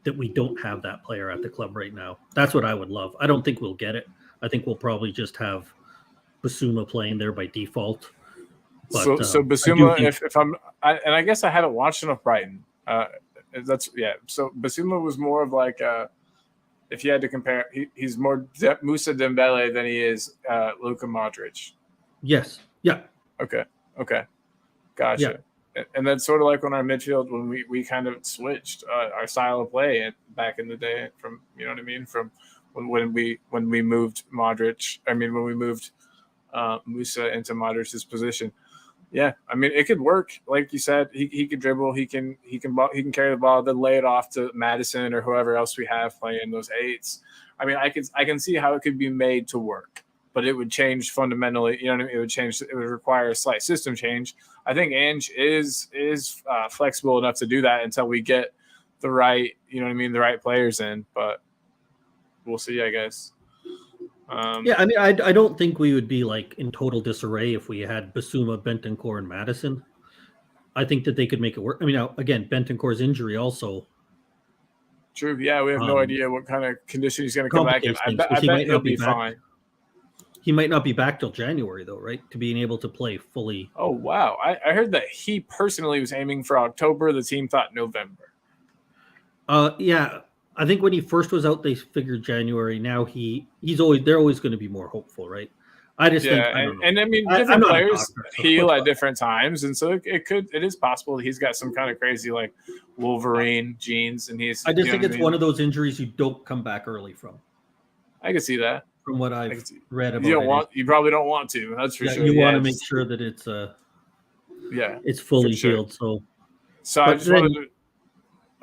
That we don't have that player at the club right now. That's what I would love. I don't think we'll get it. I think we'll probably just have Basuma playing there by default. But, so Basuma, I guess I haven't watched enough Brighton. So Basuma was more of like, if you had to compare, he's more Moussa Dembele than he is Luka Modric. Yes. Yeah. Okay. Gotcha. Yeah. And then sort of like on our midfield, when we kind of switched our style of play back in the day from, you know what I mean? From when we moved Modric, when we moved Moussa into Modric's position. Yeah, I mean, it could work. Like you said, he could dribble, he can carry the ball, then lay it off to Madison or whoever else we have playing those 8s. I mean, I can see how it could be made to work, but it would change fundamentally. You know what I mean? It would require a slight system change. I think Ange is flexible enough to do that until we get the right, you know what I mean, the right players in. But we'll see, I guess. I mean, I don't think we would be like in total disarray if we had Basuma, Bentancur, and Madison. I think that they could make it work. I mean, now, again, Bentancur's injury also. True. Yeah, we have no idea what kind of condition he's going to come back in. I bet he'll be fine. He might not be back till January, though, right? To being able to play fully. Oh, wow. I heard that he personally was aiming for October. The team thought November. Yeah. I think when he first was out, they figured January. Now they're always going to be more hopeful, right? I just think, and I mean, different players heal at different times, and so it is possible that he's got some kind of crazy like Wolverine genes, and he's. I just think it's one of those injuries you don't come back early from. I can see that. From what I've read about, you probably don't want to. That's for sure. You want to make sure that it's it's fully healed. So I just wanted to.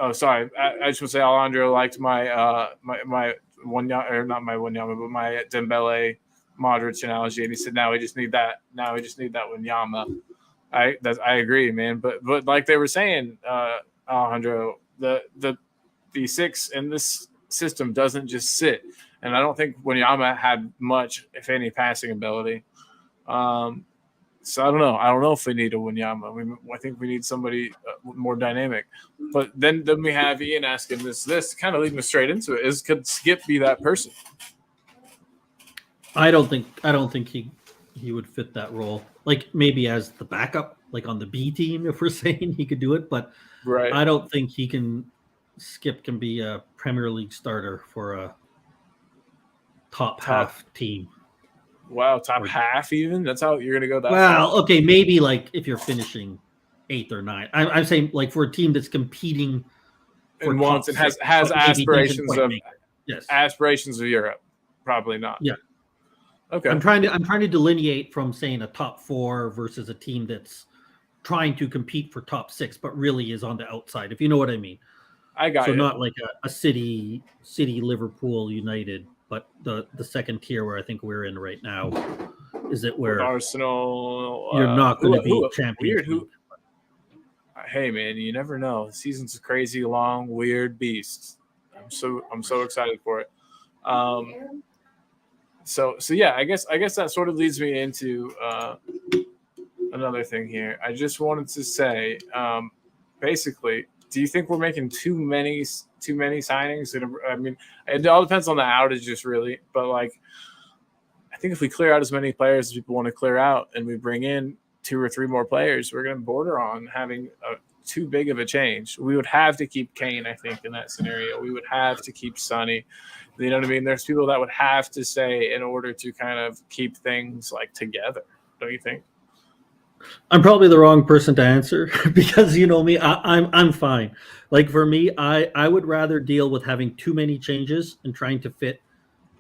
Oh, sorry. I just want to say Alejandro liked my my Wanyama, or not my Wanyama, but my Dembele Modric analogy, and he said now we just need that. Now we just need that Wanyama. I agree, man. But like they were saying, Alejandro, the six in this system doesn't just sit, and I don't think Wanyama had much, if any, passing ability. So I don't know. I don't know if we need a Wanyama. I think we need somebody more dynamic. But then we have Ian asking this kind of leading us straight into it. Could Skip be that person? I don't think he would fit that role. Like maybe as the backup, like on the B team, if we're saying he could do it, but right. I don't think he can. Skip can be a Premier League starter for a top half team. Wow, top half even? That's how you're going to go that well, far? Okay, maybe like if you're finishing 8th or 9th. I'm saying like for a team that's competing for and wants and has aspirations of aspirations of Europe. Probably not. Yeah. Okay. I'm trying to delineate from saying a top 4 versus a team that's trying to compete for top 6, but really is on the outside, if you know what I mean. I got so you. Not like a City, Liverpool, United, but the second tier where I think we're in right now. Is it where with Arsenal? You're not going to be champions. Weird. Hey man, you never know. The season's a crazy, long, weird beast. I'm so excited for it. So yeah, I guess that sort of leads me into another thing here. I just wanted to say, basically, do you think we're making too many signings? I mean, it all depends on the outages, really. But like, I think if we clear out as many players as people want to clear out, and we bring in 2 or 3 more players, we're going to border on having too big of a change. We would have to keep Kane, I think, in that scenario. We would have to keep Sonny. You know what I mean? There's people that would have to say in order to kind of keep things like together. Don't you think? I'm probably the wrong person to answer because you know me. I'm fine. Like for me, I would rather deal with having too many changes and trying to fit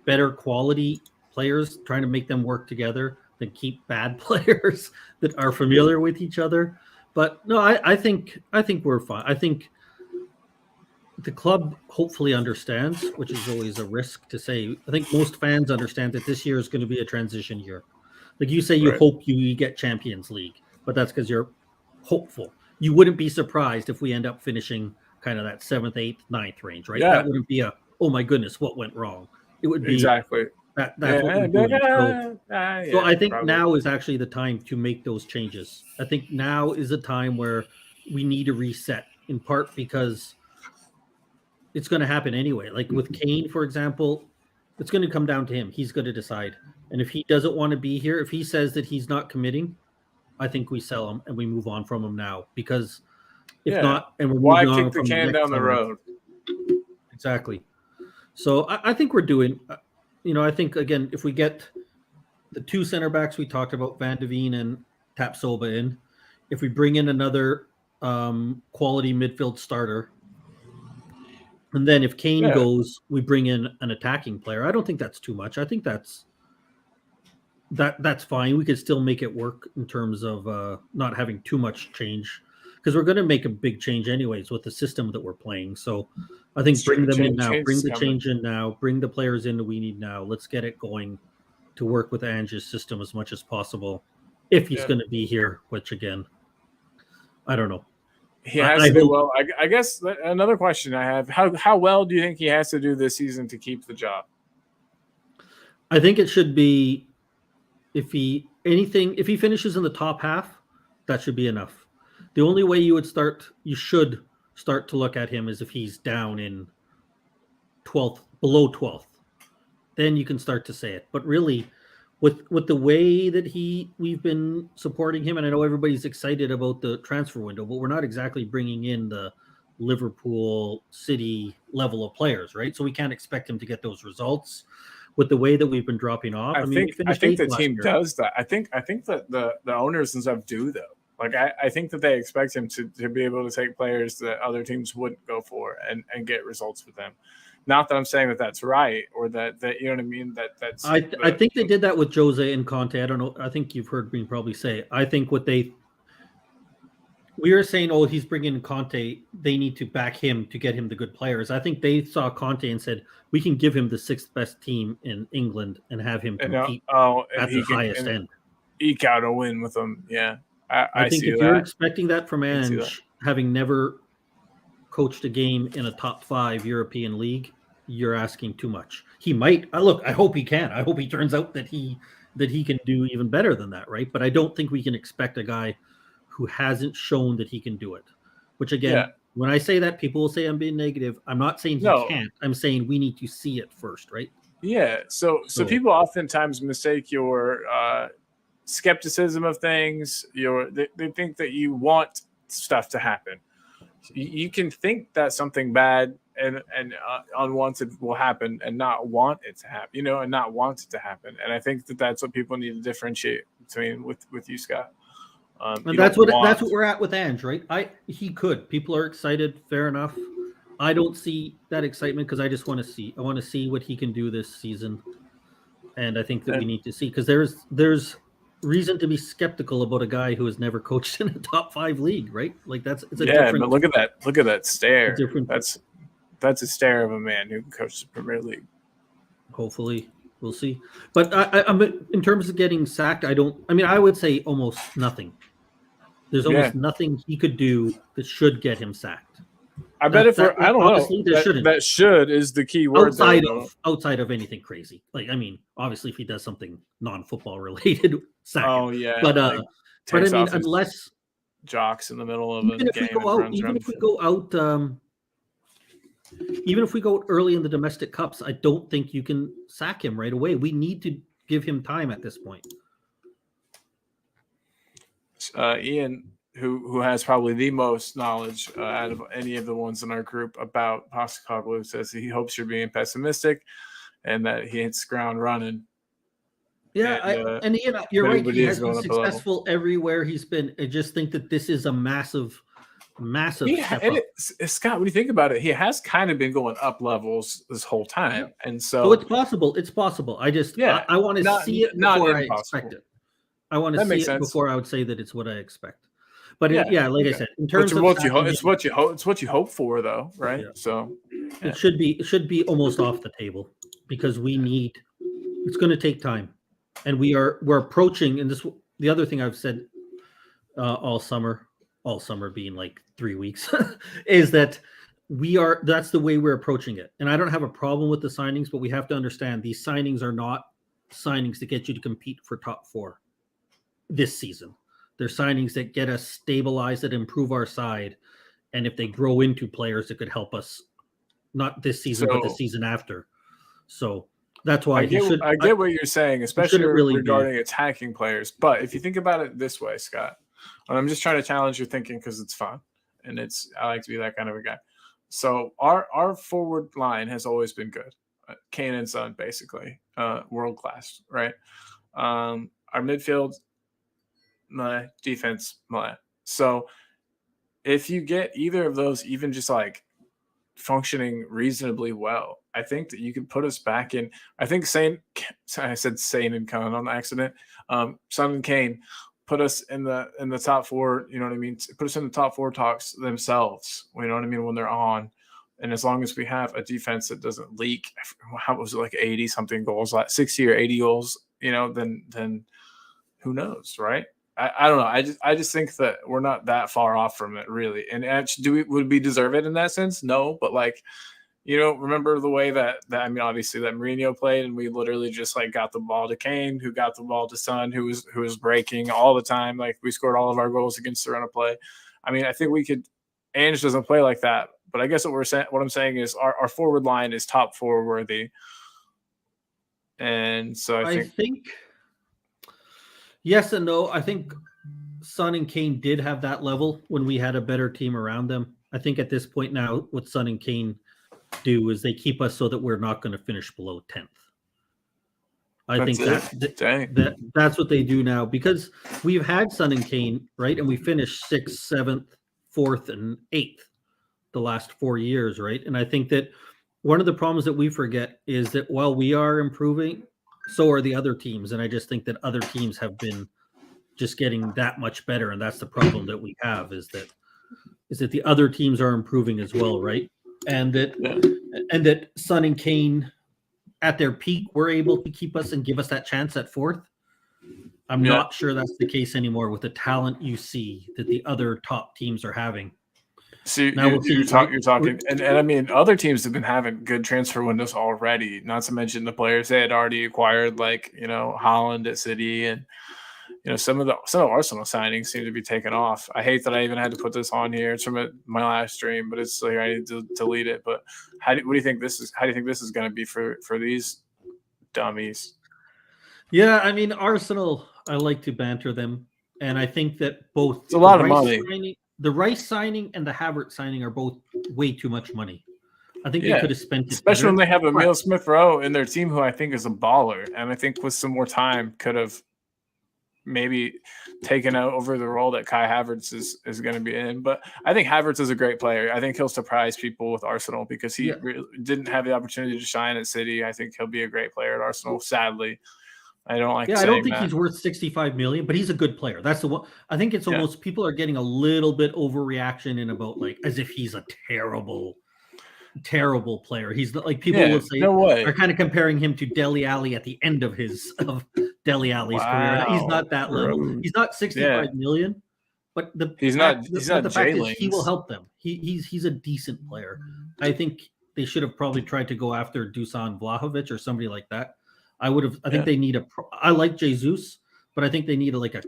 better quality players, trying to make them work together, than keep bad players that are familiar with each other. But no, I think we're fine. I think the club hopefully understands, which is always a risk to say. I think most fans understand that this year is going to be a transition year. Like you say, you hope you get Champions League, but that's because you're hopeful. You wouldn't be surprised if we end up finishing kind of that 7th, 8th, 9th range, right? Yeah. That wouldn't be a, oh my goodness, what went wrong? It would be exactly that's what we're doing. So I think now is actually the time to make those changes. I think now is a time where we need to reset, in part because it's going to happen anyway. Like with Kane, for example, it's going to come down to him. He's going to decide. And if he doesn't want to be here, if he says that he's not committing, I think we sell him and we move on from him now. Because if not, and we're why moving kick the can down the road? Exactly. So I think we're doing, I think, again, if we get the 2 center backs we talked about, Van de Ven and Tapsoba in, if we bring in another quality midfield starter, and then if Kane goes, we bring in an attacking player. I don't think that's too much. I think that's fine. We could still make it work in terms of not having too much change, because we're going to make a big change anyways with the system that we're playing. So I think bring them in now, bring the change in now, bring the players in that we need now. Let's get it going to work with Ange's system as much as possible. If he's going to be here, which again, I don't know. He has to do well. I guess another question I have: how well do you think he has to do this season to keep the job? I think it should be if he finishes in the top half, that should be enough. The only way you should start to look at him is if he's down in 12th, below 12th. Then you can start to say it. But really, with the way that we've been supporting him, and I know everybody's excited about the transfer window, but we're not exactly bringing in the Liverpool City level of players, right? So we can't expect him to get those results with the way that we've been dropping off. I think the team does that. I think that the owners and stuff do, though. Like I think that they expect him to be able to take players that other teams wouldn't go for and get results with them. Not that I'm saying that that's right, or that you know what I mean. That's. I think they did that with Jose and Conte. I don't know. I think you've heard me probably say. I think we were saying, oh, he's bringing in Conte. They need to back him to get him the good players. I think they saw Conte and said, we can give him the 6th best team in England and have him compete at the highest end. Eke out a win with them. Yeah, I think see if that. you're expecting that from I can see Ange, having never coached a game in a top 5 European league, you're asking too much. He might. Look, I hope he can. I hope he turns out that he can do even better than that, right? But I don't think we can expect a guy who hasn't shown that he can do it. Which again, Yeah. when I say that, people will say I'm being negative. I'm not saying he No. can't. I'm saying we need to see it first, right? Yeah. So people oftentimes mistake your skepticism of things. They think that you want stuff to happen. You can think that something bad and unwanted will happen and not want it to happen, and not want it to happen. And I think that that's what people need to differentiate between with you, Scott. And that's what we're at with Ange, right? He could. People are excited. Fair enough. I don't see that excitement because I just want to see. I want to see what he can do this season, and I think that we need to see because there's reason to be skeptical about a guy who has never coached in a top 5 league, right? Like it's a different. But look at that stare. Different. That's a stare of a man who coaches the Premier League. Hopefully, we'll see. But I'm in terms of getting sacked. I would say almost nothing. There's almost nothing he could do that should get him sacked. I bet I don't know. That should is the key word. Outside of anything crazy. Obviously if he does something non-football related, sack him. Oh yeah. But unless jocks in the middle of a game even if we go out early in the domestic cups, I don't think you can sack him right away. We need to give him time at this point. Ian, who has probably the most knowledge out of any of the ones in our group about Postecoglou, says he hopes you're being pessimistic and that he hits ground running. Yeah, and Ian, you're right. He has been successful everywhere he's been. I just think that this is a massive step up. Scott, when you think about it, he has kind of been going up levels this whole time, and so it's possible. It's possible. I just I want to see it before I expect it. I want to see it before I would say that it's what I expect. But like I said, in terms of what you hope, it's what you hope for, though, right? Yeah. So it should be almost off the table because it's going to take time, and we're approaching. And the other thing I've said all summer being like 3 weeks, is that that's the way we're approaching it. And I don't have a problem with the signings, but we have to understand these signings are not signings to get you to compete for top 4 this season. They're signings that get us stabilized, that improve our side. And if they grow into players that could help us, not this season, but the season after. So that's why I get what you're saying, especially regarding attacking players. But if you think about it this way, Scott, and I'm just trying to challenge your thinking because it's fun. And I like to be that kind of a guy. So our forward line has always been good. Kane and Son, basically, world class, right? Our midfield, defense, so if you get either of those even just like functioning reasonably well, I think that you can put us back in. I think I said Sane and Kane on accident. Son and Kane put us in the top 4. You know what I mean? Put us in the top 4 talks themselves. You know what I mean? When they're on, and as long as we have a defense that doesn't leak, how was it, like 80 something goals, like 60 or 80 goals? Then who knows, right? I don't know. I just think that we're not that far off from it, really. And actually, would we deserve it in that sense? No, but remember the way that obviously that Mourinho played, and we literally just like got the ball to Kane, who got the ball to Son, who was breaking all the time. Like we scored all of our goals against the run of play. I think we could. Ange doesn't play like that, but I guess what I'm saying is our forward line is top 4 worthy, and so I think. Yes and no. I think Son and Kane did have that level when we had a better team around them. I think at this point now, what Son and Kane do is they keep us so that we're not going to finish below 10th. That's what they do now, because we've had Son and Kane, right? And we finished 6th, 7th, 4th, and 8th the last 4 years, right? And I think that one of the problems that we forget is that while we are improving, so are the other teams. And I just think that other teams have been just getting that much better. And that's the problem that we have is that the other teams are improving as well, right? And that Son and Kane at their peak were able to keep us and give us that chance at 4th. I'm not sure that's the case anymore with the talent you see that the other top teams are having. So you're talking, and I mean, other teams have been having good transfer windows already. Not to mention the players they had already acquired, like Holland at City, and some of Arsenal signings seem to be taking off. I hate that I even had to put this on here. It's from my last stream, but it's like I need to delete it. But what do you think this is? How do you think this is going to be for these dummies? Yeah, I mean, Arsenal, I like to banter them, and I think that both it's a lot of money. The Rice signing and the Havertz signing are both way too much money. I think they could have spent it especially better. when they have Emile Smith-Rowe in their team, who I think is a baller, and I think with some more time could have maybe taken over the role that Kai Havertz is going to be in. But I think Havertz is a great player. I think he'll surprise people with Arsenal because he really didn't have the opportunity to shine at City. I think he'll be a great player at Arsenal. Sadly, I don't like. Yeah, I don't think he's worth 65 million, but he's a good player. That's the one. I think it's almost people are getting a little bit overreaction in about like as if he's a terrible player. He's like people will say are kind of comparing him to Dele Alli at the end of Dele Alli's career. He's not that level. He's not 65 million, but the fact is he will help them. He's a decent player. I think they should have probably tried to go after Dusan Vlahovic or somebody like that. I think they need I like Jesus, but I think they need a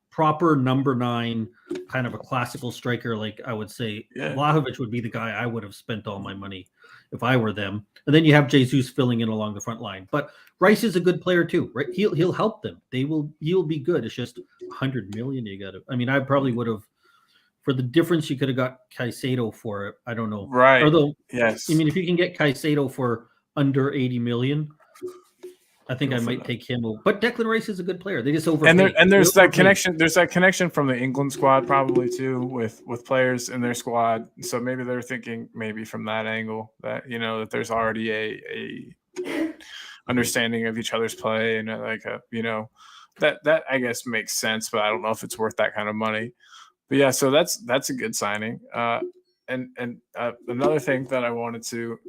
proper number 9, kind of a classical striker. Like I would say Vlahovic would be the guy I would have spent all my money if I were them. And then you have Jesus filling in along the front line. But Rice is a good player too, right? He'll help them. He'll be good. It's just 100 million you got to. I mean, I probably would have for the difference you could have got Caicedo for it. I don't know. Right. Although I mean if you can get Caicedo for under 80 million, I think I might take him over. But Declan Rice is a good player. They just overpaid. And there's that connection. There's that connection from the England squad probably too with players in their squad. So maybe they're thinking maybe from that angle that that there's already a understanding of each other's play and that I guess makes sense. But I don't know if it's worth that kind of money. But yeah, so that's a good signing. And another thing that I wanted to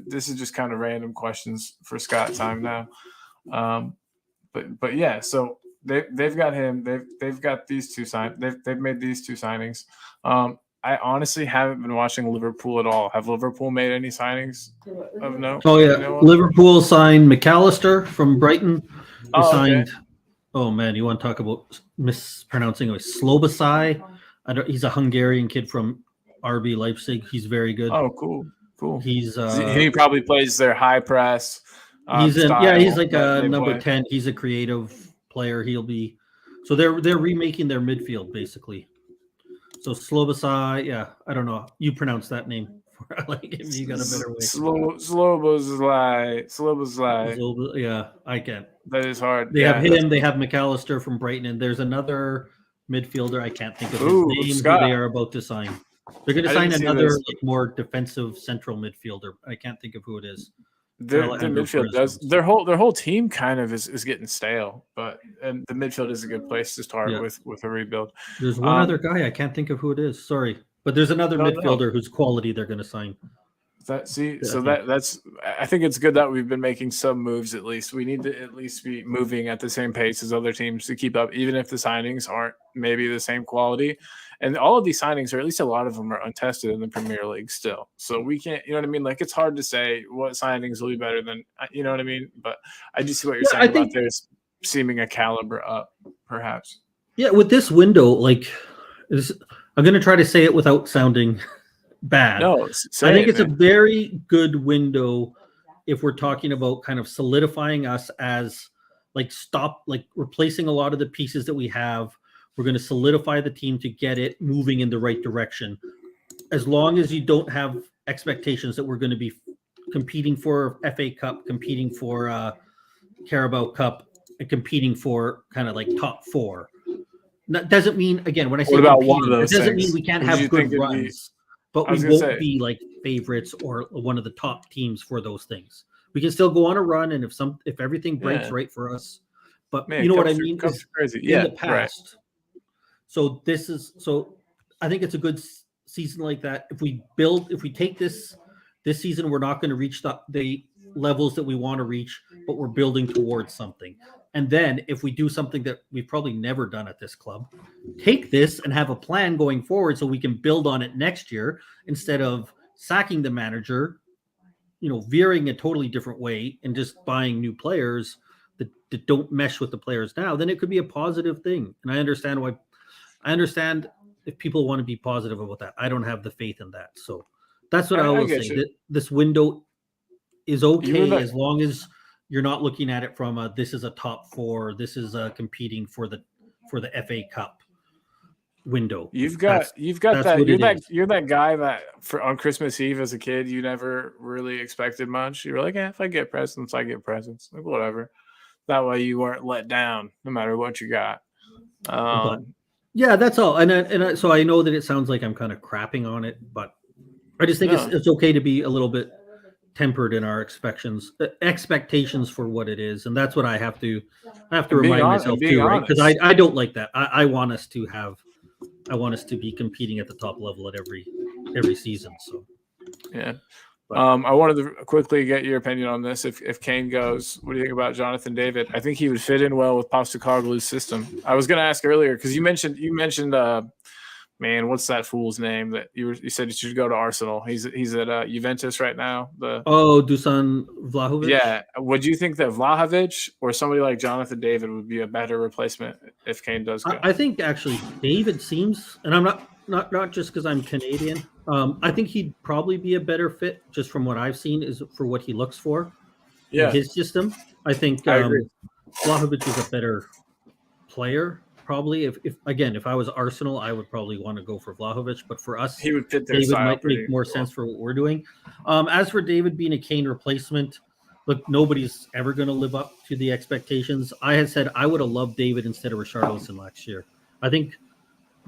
this is just kind of random questions for Scott time now, but yeah, so they've got him, they've got these two they've made these two signings. I honestly haven't been watching Liverpool at all. Have Liverpool made any signings of note? Oh yeah, Liverpool signed McAllister from Brighton. They signed. Okay. Oh man, you want to talk about mispronouncing it? Slobosai. He's a Hungarian kid from RB Leipzig. He's very good. Oh, cool. He's he probably plays their high press. He's he's like a number 10. He's a creative player. He'll be so they're remaking their midfield basically. So Slobosai, I don't know. You pronounce that name. Like if you got a better way. Slobosai. Yeah, I can't. That is hard. They have him. They have McAllister from Brighton, and there's another midfielder. I can't think of his name. Scott. Who they are about to sign. They're going to sign another more defensive central midfielder. I can't think of who it is. Their midfield does their whole team kind of is getting stale, and the midfield is a good place to start with a rebuild. There's one other guy I can't think of who it is. Sorry, but there's another midfielder whose quality they're going to sign. That's I think it's good that we've been making some moves at least. We need to at least be moving at the same pace as other teams to keep up, even if the signings aren't maybe the same quality. And all of these signings, or at least a lot of them, are untested in the Premier League still. So we can't, you know what I mean? Like, it's hard to say what signings will be better than, you know what I mean? But I do see what you're saying about there's seeming a caliber up, perhaps. Yeah, with this window, like, I'm going to try to say it without sounding bad. No, I think it's a very good window if we're talking about kind of solidifying us as, replacing a lot of the pieces that we have. We're going to solidify the team to get it moving in the right direction. As long as you don't have expectations that we're going to be competing for FA Cup, competing for Carabao Cup, and competing for kind of like top 4. That doesn't mean, again, when I say one of those it doesn't mean we can't have good runs, but we won't be like favorites or one of the top teams for those things. We can still go on a run, and if everything breaks right for us, but you know what I mean? Crazy. In the past. Right. So I think it's a good season like that. If we take this season, we're not going to reach the levels that we want to reach, but we're building towards something. And then if we do something that we've probably never done at this club, take this and have a plan going forward so we can build on it next year instead of sacking the manager, veering a totally different way and just buying new players that don't mesh with the players now, then it could be a positive thing. And I understand if people want to be positive about that. I don't have the faith in that. So that's what I will say. That this window is okay as long as you're not looking at it from this is a top 4, this is competing for the FA Cup window. You're that guy that on Christmas Eve as a kid you never really expected much. You were like, if I get presents, I get presents. Like whatever. That way you weren't let down no matter what you got. Yeah, that's all. And so I know that it sounds like I'm kind of crapping on it, but I just think it's okay to be a little bit tempered in our expectations for what it is, and that's what I have to remind myself too, right? Because I don't like that. I want us to be competing at the top level at every season. So yeah. I wanted to quickly get your opinion on this. If Kane goes, what do you think about Jonathan David? I think he would fit in well with Postecoglou's system. I was going to ask earlier because you mentioned man, what's that fool's name that you said you should go to Arsenal? He's at Juventus right now. Dusan Vlahovic. Yeah, would you think that Vlahovic or somebody like Jonathan David would be a better replacement if Kane does go? I think actually David seems, and I'm not just because I'm Canadian. I think he'd probably be a better fit just from what I've seen is for what he looks for. In his system. I think Vlahovic is a better player. Probably if I was Arsenal, I would probably want to go for Vlahovic, but for us, he would fit their David style might make more sense for what we're doing. As for David being a Kane replacement, look, nobody's ever going to live up to the expectations. I had said I would have loved David instead of Richarlison last year. I think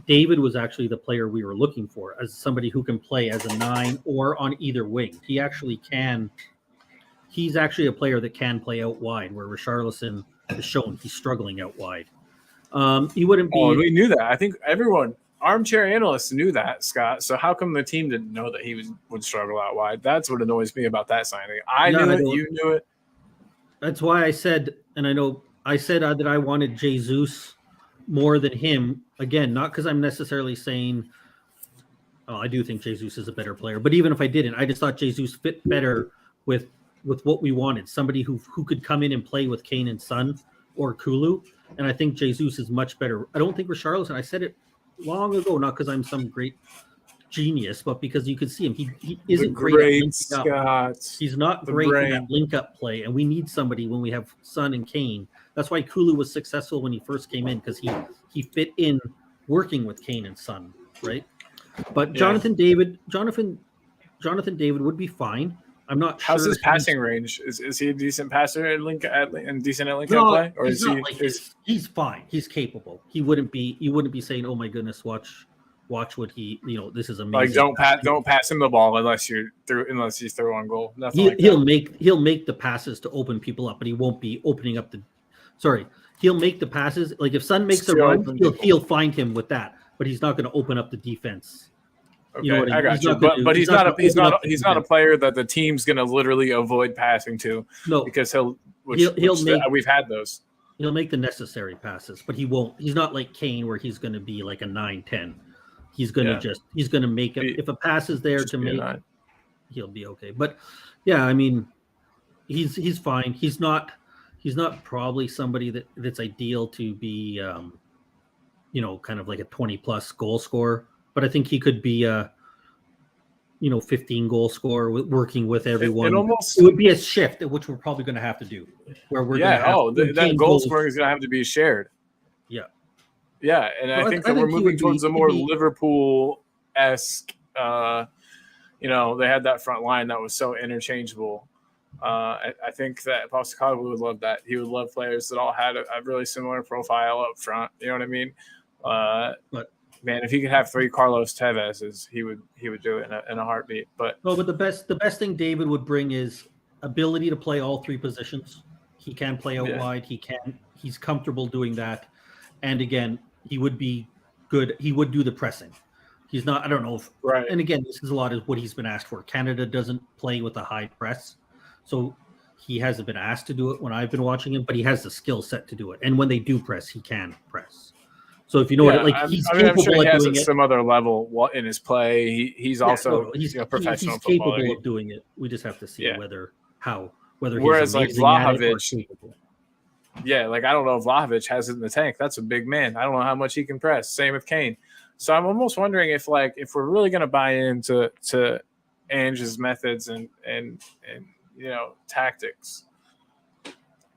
David was actually the player we were looking for as somebody who can play as a 9 or on either wing. He actually can. He's actually a player that can play out wide, where Richarlison has shown he's struggling out wide. He wouldn't be. We knew that. I think everyone, armchair analysts, knew that, Scott. So how come the team didn't know that he would struggle out wide? That's what annoys me about that signing. I knew it. You knew it. That's why I said, and I said that I wanted Jesus more than him. Again, not because I'm necessarily saying, I do think Jesus is a better player. But even if I didn't, I just thought Jesus fit better with what we wanted. Somebody who could come in and play with Kane and Son or Kulu. And I think Jesus is much better. I don't think Richarlison, I said it long ago, not because I'm some great genius, but because you could see him. He isn't great at Scott. He's not great in that link-up play, and we need somebody when we have Son and Kane. That's why Kulu was successful when he first came in, because he fit in working with Kane and Son, right? But Jonathan David would be fine. I'm not sure. How's his passing range? Is he a decent passer at link and decent at link up play, or is he? He's fine. He's capable. You wouldn't be saying, "Oh my goodness, watch what he." This is amazing. Like don't pass him the ball unless he's through on goal. He'll make the passes to open people up, but he won't be opening up the. Sorry, he'll make the passes. Like if Son makes a run, he'll find him with that, but he's not going to open up the defense. Okay, I got you. But he's not a player that the team's going to literally avoid passing to. No, because we've had those. He'll make the necessary passes, but he won't. He's not like Kane where he's going to be like a 9-10. He's going to make it. If a pass is there to make, he'll be okay. But yeah, I mean, he's fine. He's not probably somebody that's ideal to be, kind of like a 20+ goal scorer. But I think he could be a, 15 goal scorer working with everyone. It would be a shift, which we're probably going to have to do. Where we're that goal scoring is going to have to be shared. Yeah, yeah, and I think that we're moving towards a more Liverpool-esque. They had that front line that was so interchangeable. I think that Postecoglou would love that. He would love players that all had a really similar profile up front. You know what I mean? But man, if he could have 3 Carlos Tevez's, he would do it in a heartbeat. But the best thing David would bring is ability to play all 3 positions. He can play out wide. He's comfortable doing that. And again, he would be good. He would do the pressing. He's not. I don't know if. Right. And again, this is a lot of what he's been asked for. Canada doesn't play with a high press, so he hasn't been asked to do it when I've been watching him, but he has the skill set to do it. And when they do press, he can press. So if you know what, like he's I'm capable sure he of has doing at it. some other level in his play. He's also professional he's footballer. capable of doing it. We just have to see whether Whereas he's like amazing at it or Vlahovic, capable. yeah, like I don't know if Vlahovic has it in the tank. That's a big man. I don't know how much he can press. Same with Kane. So I'm almost wondering if we're really going to buy into Ange's methods and tactics,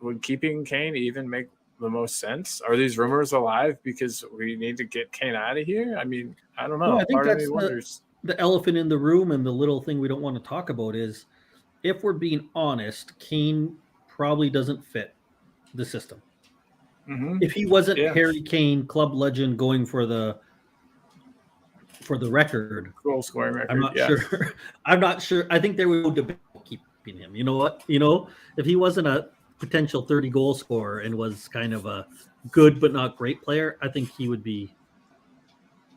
would keeping Kane even make the most sense? Are these rumors alive because we need to get Kane out of here? I mean, I don't know. Well, I think Part of me that's wonders. the elephant in the room, and the little thing we don't want to talk about is, if we're being honest, Kane probably doesn't fit the system. Mm-hmm. If he wasn't Harry Kane, club legend, going for the record, goal scoring record, I'm not sure. I'm not sure. I think there would be no debate keeping him. You know what? If he wasn't a potential 30 goal scorer and was kind of a good but not great player, I think he would be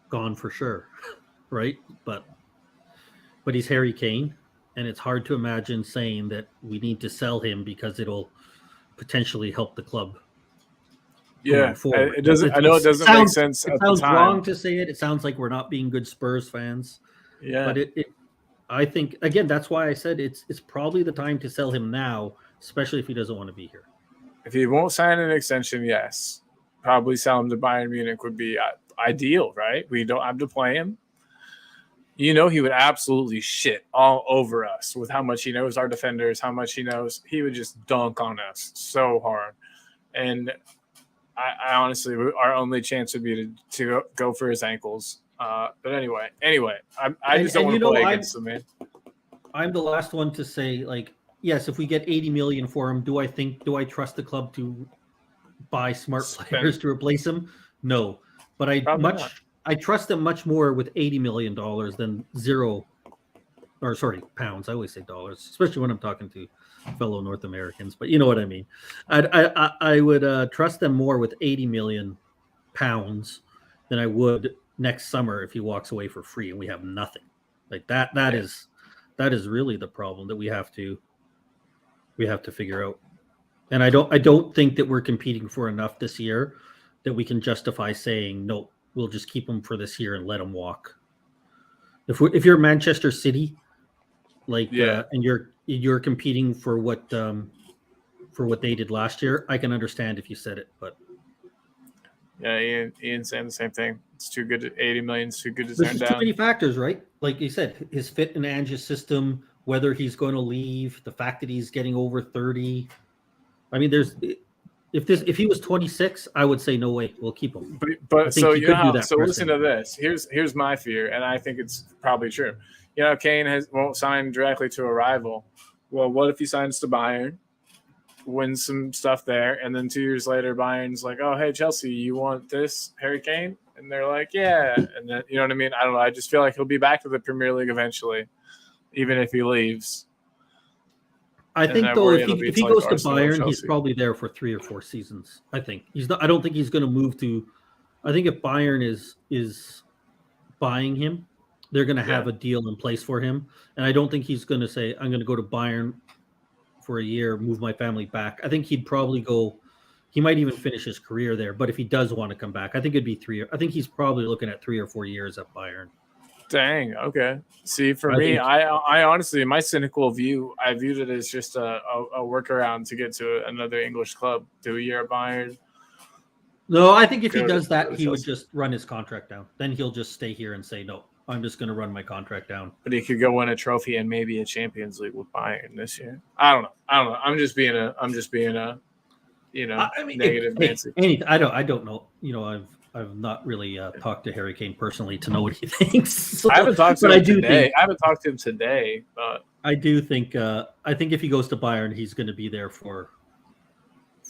gone for sure, right? But he's Harry Kane, and it's hard to imagine saying that we need to sell him because it'll potentially help the club. Yeah, it doesn't. I know it doesn't make sense. It sounds wrong to say it. It sounds like we're not being good Spurs fans. Yeah, but I think, again, that's why I said it's probably the time to sell him now, especially if he doesn't want to be here. If he won't sign an extension, yes, probably sell him to Bayern Munich would be ideal, right? We don't have to play him. He would absolutely shit all over us with how much he knows our defenders, how much he knows. He would just dunk on us so hard. And I honestly, our only chance would be to go for his ankles. But anyway, I just don't want to play against him, man. I'm the last one to say, like, yes, if we get 80 million for him, do I trust the club to buy smart players to replace him? No, but I trust them much more with $80 million than pounds. I always say dollars, especially when I'm talking to fellow North Americans, but you know what I mean. I would trust them more with 80 million pounds than I would next summer if he walks away for free and we have nothing. Like that is really the problem that we have to figure out. And I don't think that we're competing for enough this year that we can justify saying no, we'll just keep him for this year and let him walk. If you're Manchester City, and you're competing for what they did last year, I can understand if you said it, but yeah, Ian's saying the same thing. It's too good. 80 million is too good to turn down. There's too many factors, right? Like you said, his fit in Ange's system, whether he's going to leave, the fact that he's getting over 30. I mean, if he was 26, I would say no way, we'll keep him. But so listen to this. Here's my fear, and I think it's probably true. Kane won't sign directly to a rival. Well, what if he signs to Bayern, wins some stuff there, and then 2 years later, Bayern's like, "Oh, hey, Chelsea, you want this Harry Kane?" And they're like, "Yeah." And then, you know what I mean? I don't know. I just feel like he'll be back to the Premier League eventually, even if he leaves. I think though, if he goes to Bayern, he's probably there for 3 or 4 seasons. I think he's not. I don't think he's going to move to. I think if Bayern is buying him, they're going to have a deal in place for him, and I don't think he's going to say, "I'm going to go to Bayern for a year, move my family back." I think he'd probably go. He might even finish his career there. But if he does want to come back, I think it'd be 3. I think he's probably looking at 3 or 4 years at Bayern. Dang. Okay. See, for me, I honestly, in my cynical view, I viewed it as just a workaround to get to another English club, do a year at Bayern. No, I think if he does that, he would just run his contract down. Then he'll just stay here and say, no, I'm just going to run my contract down. But he could go win a trophy and maybe a Champions League with Bayern this year. I don't know. I'm just being a negative Nancy. I don't know. I've not really talked to Harry Kane personally to know what he thinks. So, I haven't talked to him today. I haven't talked to him today, but I do think I think if he goes to Bayern, he's going to be there for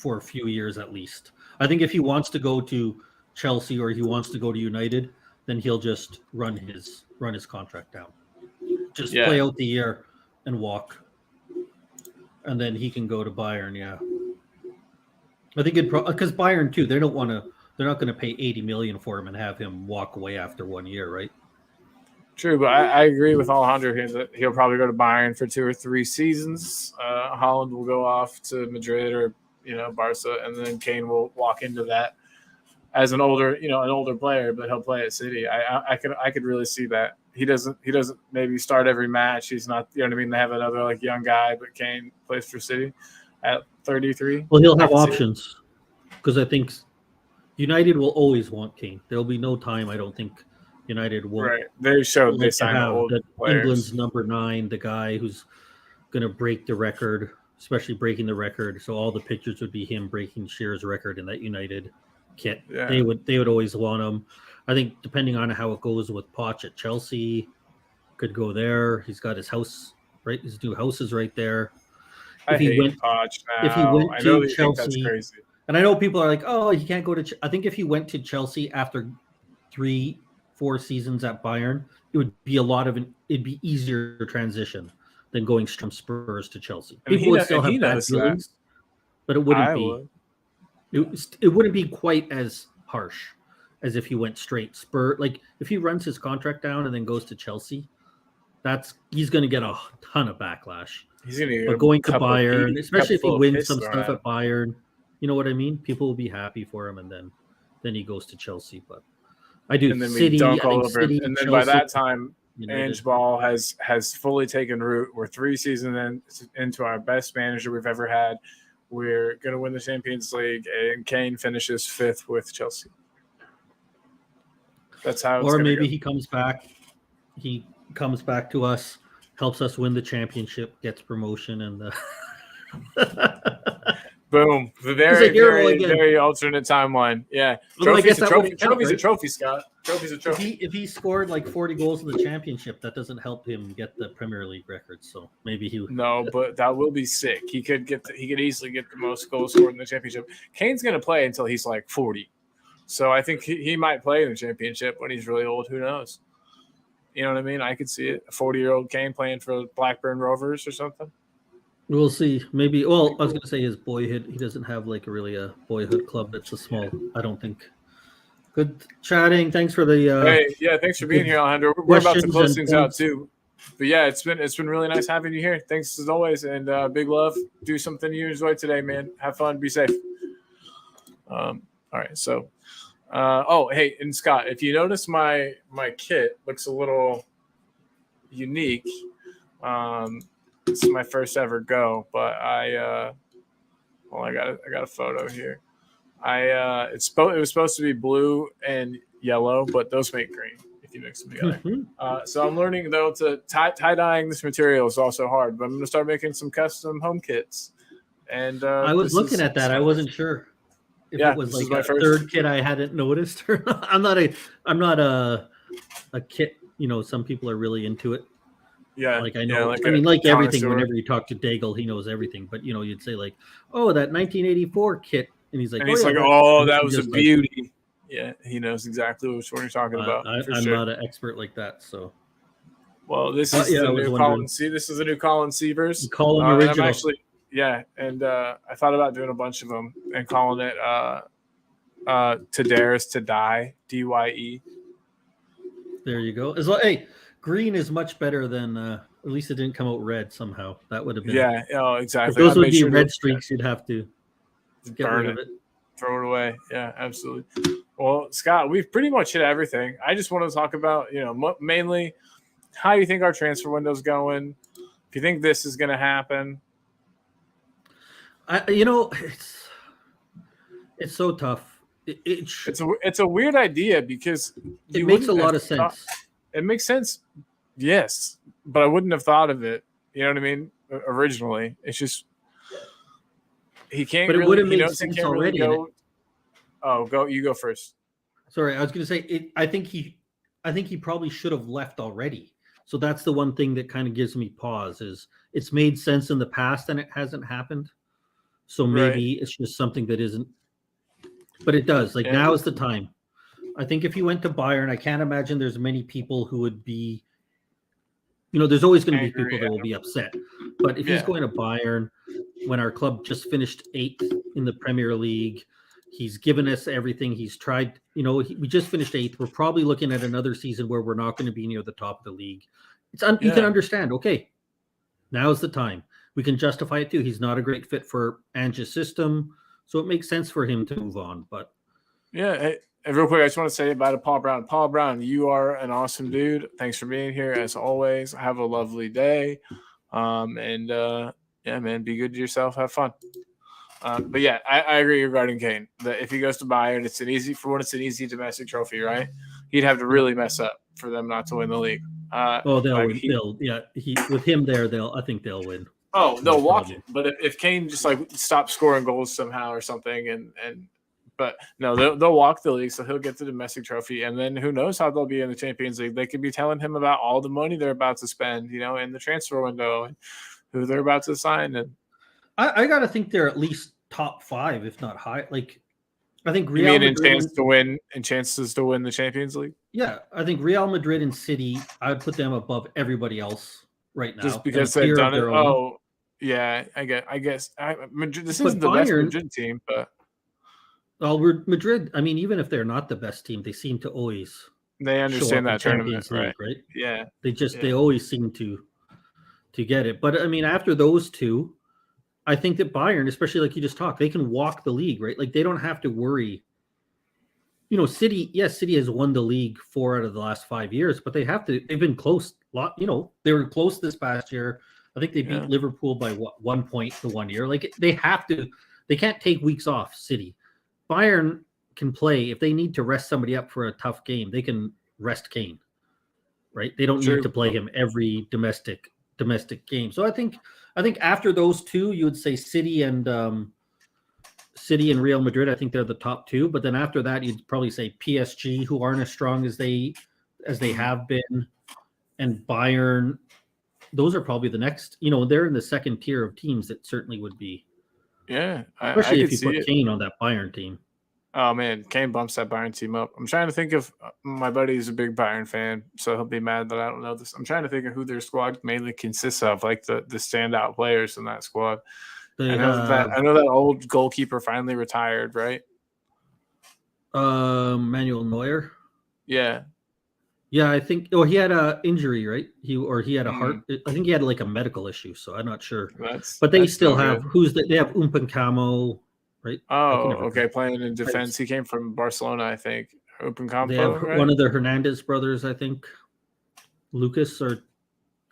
a few years at least. I think if he wants to go to Chelsea or he wants to go to United, then he'll just run his contract down. Just play out the year and walk. And then he can go to Bayern, I think because Bayern too, they're not going to pay 80 million for him and have him walk away after 1 year, right? True, but I agree with Alejandro here that he'll probably go to Bayern for 2 or 3 seasons. Holland will go off to Madrid or Barca, and then Kane will walk into that as an older player, but he'll play at City. I could really see that. He doesn't maybe start every match. He's not, you know what I mean? They have another like young guy, but Kane plays for City at 33. Well, he'll have options because I think United will always want Kane. There'll be no time, I don't think, United will. Right. They showed they signed old players. England's number 9, the guy who's going to break the record, especially breaking the record. So all the pictures would be him breaking Shearer's record in that United kit. Yeah. They would always want him. I think depending on how it goes with Poch at Chelsea, could go there. He's got his house right. His new house is right there. If he went to Chelsea, crazy. And I know people are like, "Oh, he can't go to." I think if he went to Chelsea after 3-4 seasons at Bayern, it would be it'd be easier to transition than going from Spurs to Chelsea. People would still have bad feelings, but it wouldn't it wouldn't be quite as harsh as if he went straight Spurs. Like if he runs his contract down and then goes to Chelsea, he's going to get a ton of backlash. He's going to get going to Bayern, especially if he wins some stuff at Bayern. You know what I mean? People will be happy for him, and then he goes to Chelsea. But I do. And then City, we dunk all over. City, and then Chelsea, by that time, Ange Ball has fully taken root. We're 3 seasons into our best manager we've ever had. We're going to win the Champions League, and Kane finishes 5th with Chelsea. That's how. Or maybe he comes back. He comes back to us, helps us win the championship, gets promotion, and boom. Very alternate timeline. Yeah. Trophy's a trophy, Scott. Trophy's a trophy. If he scored like 40 goals in the championship, that doesn't help him get the Premier League record. So maybe he. No, but that will be sick. He could easily get the most goals scored in the championship. Kane's going to play until he's like 40. So I think he might play in the championship when he's really old. Who knows? You know what I mean? I could see it. A 40-year-old Kane playing for Blackburn Rovers or something. We'll see. Maybe. Well, I was going to say his boyhood. He doesn't have like a boyhood club that's a small. I don't think. Good chatting. Thanks for the. Thanks for being here, Alejandro. We're about to close things out too. But yeah, it's been really nice having you here. Thanks as always, and big love. Do something you enjoy today, man. Have fun. Be safe. All right. So, hey, and Scott, if you notice, my kit looks a little unique. This is my first ever go, but I got a photo here. It was supposed to be blue and yellow, but those make green if you mix them together. Mm-hmm. So I'm learning though to tie dyeing this material is also hard, but I'm going to start making some custom home kits. And I was looking at that. I wasn't sure if it was like a third kit I hadn't noticed. Or not. I'm not a kit. You know, some people are really into it. Yeah, like I know. Like everything. Whenever you talk to Daigle, he knows everything. But you'd say like, "Oh, that 1984 kit," and he's like, that was a beauty." Yeah, he knows exactly what you're talking about. I'm not an expert like that, so. Well, this is the new Colin. This is the new Colin Sievers. Colin original. And I thought about doing a bunch of them and calling it "To Dare Is to Die," DYE. There you go. As well, hey. Green is much better than at least it didn't come out red somehow. That would have been exactly. If those would be red streaks. You'd have to get rid of it, throw it away. Yeah, absolutely. Well, Scott, we've pretty much hit everything. I just want to talk about mainly how you think our transfer window's going. If you think this is going to happen, it's so tough. It's a weird idea because it makes a lot of sense. It makes sense, yes, but I wouldn't have thought of it. You know what I mean? Originally, it's just he can't. But it would have made sense already. You go first. Sorry, I was going to say I think he probably should have left already. So that's the one thing that kind of gives me pause. Is it's made sense in the past and it hasn't happened. So maybe it's just something that isn't. But it does. Now is the time. I think if he went to Bayern, I can't imagine there's many people who would be, there's always going to be people that will be upset. But if he's going to Bayern, when our club just finished 8th in the Premier League, He's given us everything. He's tried. We just finished 8th. We're probably looking at another season where we're not going to be near the top of the league. You can understand. Okay, now's the time. We can justify it too. He's not a great fit for Ange's system, so it makes sense for him to move on. But hey, real quick, I just want to say bye to Paul Brown. Paul Brown, you are an awesome dude. Thanks for being here as always. Have a lovely day, yeah, man, be good to yourself. Have fun. But yeah, I agree regarding Kane. That if he goes to Bayern, it's an easy domestic trophy, right? He'd have to really mess up for them not to win the league. They'll win. With him there, I think they'll win. Oh, they'll walk it. But if Kane just stops scoring goals somehow or something, but no, they'll walk the league, so he'll get the domestic trophy, and then who knows how they'll be in the Champions League? They could be telling him about all the money they're about to spend, in the transfer window, and who they're about to sign. And I gotta think they're at least top 5, if not high. I think Real Madrid chances to win the Champions League. Yeah, I think Real Madrid and City, I would put them above everybody else right now, just because they've done it. Oh, yeah, I guess. Madrid, this isn't the best Madrid team, but Madrid. I mean, even if they're not the best team, they seem to always understand that tournament, League, right? Yeah, they always seem to get it. But I mean, after those two, I think that Bayern, especially like you just talked, they can walk the league, right? Like they don't have to worry. City has won the league 4 out of the last 5 years, but they've been close a lot. They were close this past year. I think they beat Liverpool by 1 point the 1 year. Like they can't take weeks off. City, Bayern can play if they need to rest somebody up for a tough game. They can rest Kane, right? They don't need to play him every domestic game. So I think after those two, you would say City and Real Madrid. I think they're the top 2. But then after that, you'd probably say PSG, who aren't as strong as they have been, and Bayern. Those are probably the next. They're in the second tier of teams that certainly would be. Yeah, especially if you put Kane on that Bayern team. Oh man, Kane bumps that Bayern team up. I'm trying to think of my buddy's a big Bayern fan, so he'll be mad that I don't know this. I'm trying to think of who their squad mainly consists of, like the standout players in that squad. I know that old goalkeeper finally retired, right? Manuel Neuer. Yeah. Yeah, I think. Oh, he had a injury, right? He had a heart. I think he had a medical issue, so I'm not sure. But they still have they have Upamecano, right? Oh, okay, playing in defense. He came from Barcelona, I think. Upamecano. They have one of the Hernandez brothers, I think. Lucas, or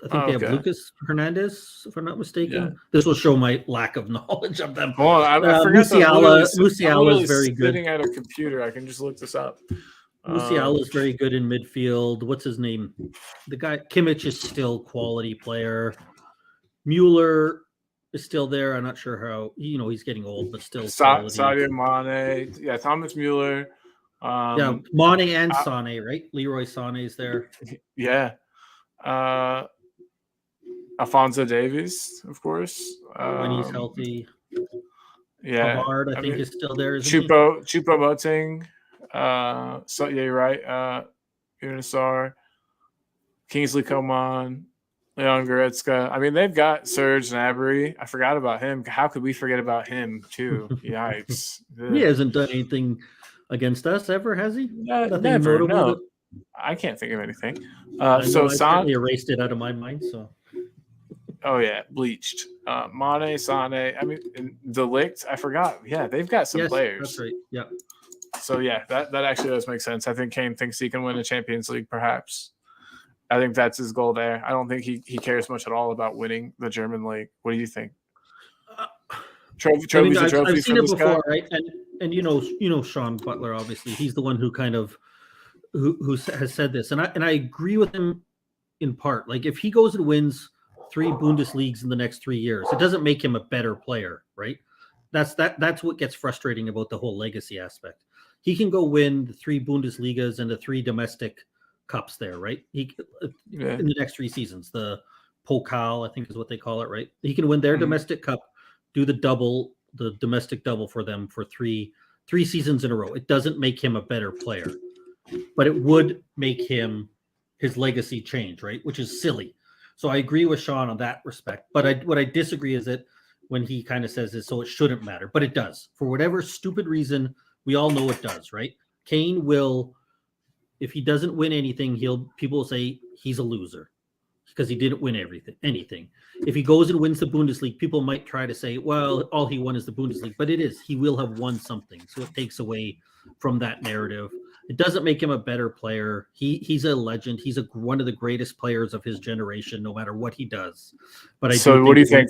I think they have Lucas Hernandez, if I'm not mistaken. Yeah. This will show my lack of knowledge of them. Well, I Musiala is very good. Sitting at a computer, I can just look this up. Musiala is very good in midfield. What's his name? The guy Kimmich is still quality player. Mueller is still there. I'm not sure how. He's getting old, but still. Sadio Mane, yeah, Thomas Mueller. Mane and Sané, right? Leroy Sané is there. Yeah. Alphonso Davies, of course. When he's healthy. Yeah. Pavard, I think, is still there. Choupo-Moting. So yeah, you're right. Unisar, Kingsley Coman, Leon Goretzka. I mean, they've got Serge Gnabry. I forgot about him. How could we forget about him too? Yikes! He hasn't done anything against us ever, has he? Never. No, I can't think of anything. I certainly erased it out of my mind. So. Oh yeah, bleached. Mane, Sané. I mean, De Ligt. I forgot. Yeah, they've got some players. That's right. Yeah. So yeah, that actually does make sense. I think Kane thinks he can win a Champions League, perhaps. I think that's his goal there. I don't think he cares much at all about winning the German league. What do you think? Trophy's a trophy. I've seen it before, right? And Sean Butler, obviously, he's the one who kind of who has said this, and I agree with him in part. Like if he goes and wins 3 Bundesligas in the next 3 years, it doesn't make him a better player, right? That's what gets frustrating about the whole legacy aspect. He can go win the 3 Bundesligas and the 3 domestic cups there, right? In the next 3 seasons, the Pokal, I think is what they call it, right? He can win their domestic cup, do the domestic double for them for 3 seasons in a row. It doesn't make him a better player, but it would make his legacy change, right? Which is silly. So I agree with Sean on that respect. But what I disagree is that when he kind of says this, so it shouldn't matter, but it does. For whatever stupid reason, We all know it does, right? Kane will, if he doesn't win anything, people will say he's a loser because he didn't win anything. If he goes and wins the Bundesliga, people might try to say, well, all he won is the Bundesliga, but he will have won something. So it takes away from that narrative. It doesn't make him a better player. He's a legend. He's one of the greatest players of his generation, no matter what he does. But what do you think?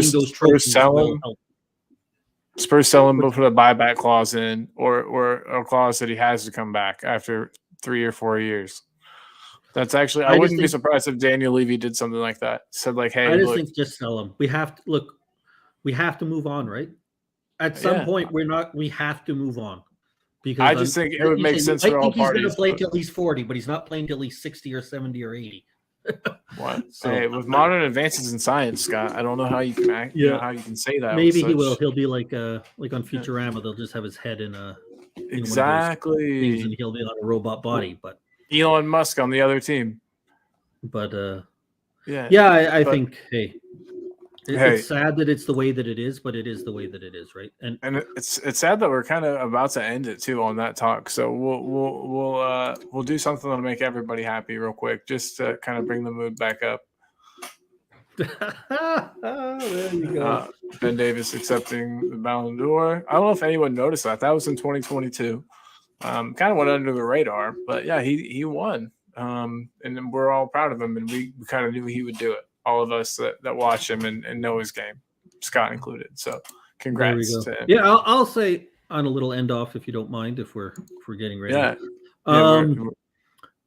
Spurs sell him? Help. Spurs sell him, but put a buyback clause in, or a clause that he has to come back after 3 or 4 years. That's actually, I wouldn't be surprised if Daniel Levy did something like that. Said like, hey, I just think just sell him. We have to move on, right? At some point, we have to move on. Because I just think it would make sense for all parties. He's going to play till he's 40, but he's not playing till he's 60 or 70 or 80. What? Hey, with modern advances in science, Scott, I don't know how you can how you can say that. Maybe he will. He'll be like on Futurama. They'll just have his head in a exactly, and he'll be on a robot body. But Elon Musk on the other team. But I think it's sad that it's the way that it is, but it is the way that it is, right? And it's sad that we're kind of about to end it too on that talk. So we'll do something that'll make everybody happy real quick, just to kind of bring the mood back up. There you go. Ben Davis accepting the Ballon d'Or. I don't know if anyone noticed that. That was in 2022. Kind of went under the radar, but yeah, he won. And we're all proud of him, and we kind of knew he would do it. All of us that watch him and know his game, Scott included. So congrats to him. Yeah, I'll say on a little end off, if you don't mind, if we're getting ready. Yeah.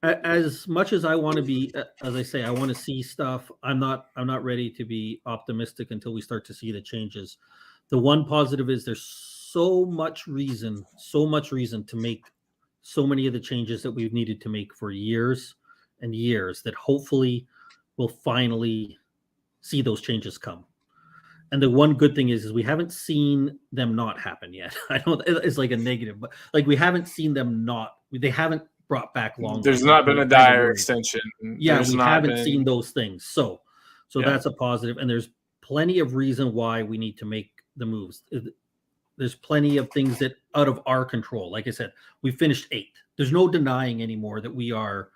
As much as I want to be, as I say, I want to see stuff. I'm not ready to be optimistic until we start to see the changes. The one positive is there's so much reason to make so many of the changes that we've needed to make for years and years that hopefully we'll finally see those changes come. And the one good thing is we haven't seen them not happen yet. I don't, it's like a negative, but like we haven't seen them they haven't brought back long. There's not been a dire extension. Yeah, we haven't seen those things. So that's a positive. And there's plenty of reason why we need to make the moves. There's plenty of things that out of our control. Like I said, we finished 8th. There's no denying anymore that we are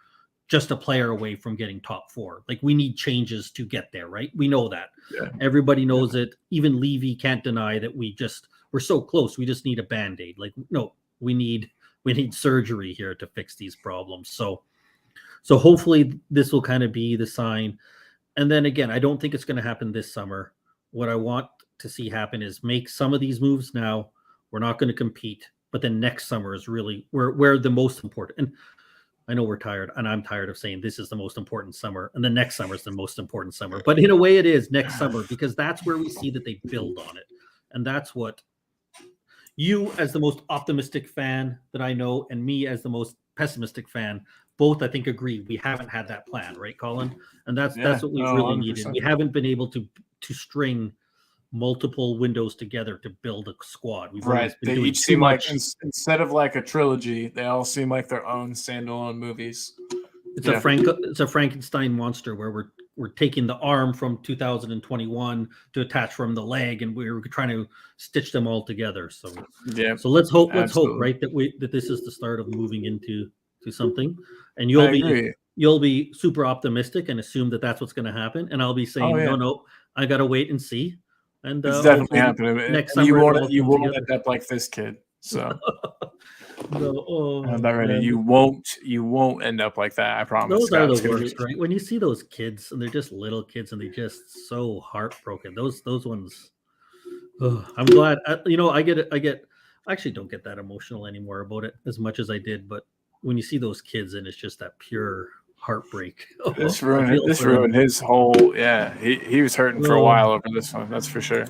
just a player away from getting top 4. Like we need changes to get there, right? We know that. Yeah. Everybody knows it. Even Levy can't deny that we're so close. We just need a Band-Aid. Like, no, we need surgery here to fix these problems. So hopefully this will kind of be the sign. And then again, I don't think it's going to happen this summer. What I want to see happen is make some of these moves now. We're not going to compete, but then next summer is really where the most important. And I know we're tired, and I'm tired of saying this is the most important summer, and the next summer is the most important summer. But in a way, it is next summer because that's where we see that they build on it, and that's what you, as the most optimistic fan that I know, and me as the most pessimistic fan, both I think agree. We haven't had that plan, right, Colin? And that's what we really 100%. Needed. We haven't been able to string multiple windows together to build a squad. They each seem like instead of like a trilogy, they all seem like their own standalone movies. It's a Frankenstein monster where we're taking the arm from 2021 to attach from the leg, and we're trying to stitch them all together. So let's hope right that this is the start of moving into something. And you'll be super optimistic and assume that that's what's going to happen, and I'll be saying no, I got to wait and see. And it's definitely happening. Next summer, you won't end up like this kid. So I'm not ready. You won't end up like that. I promise. Those are the worst, right? When you see those kids and they're just little kids and they're just so heartbroken. Those ones. I'm glad. I get it. I actually don't get that emotional anymore about it as much as I did. But when you see those kids and it's just that pure heartbreak. This ruined his whole. Yeah, he was hurting for a while over this one. That's for sure.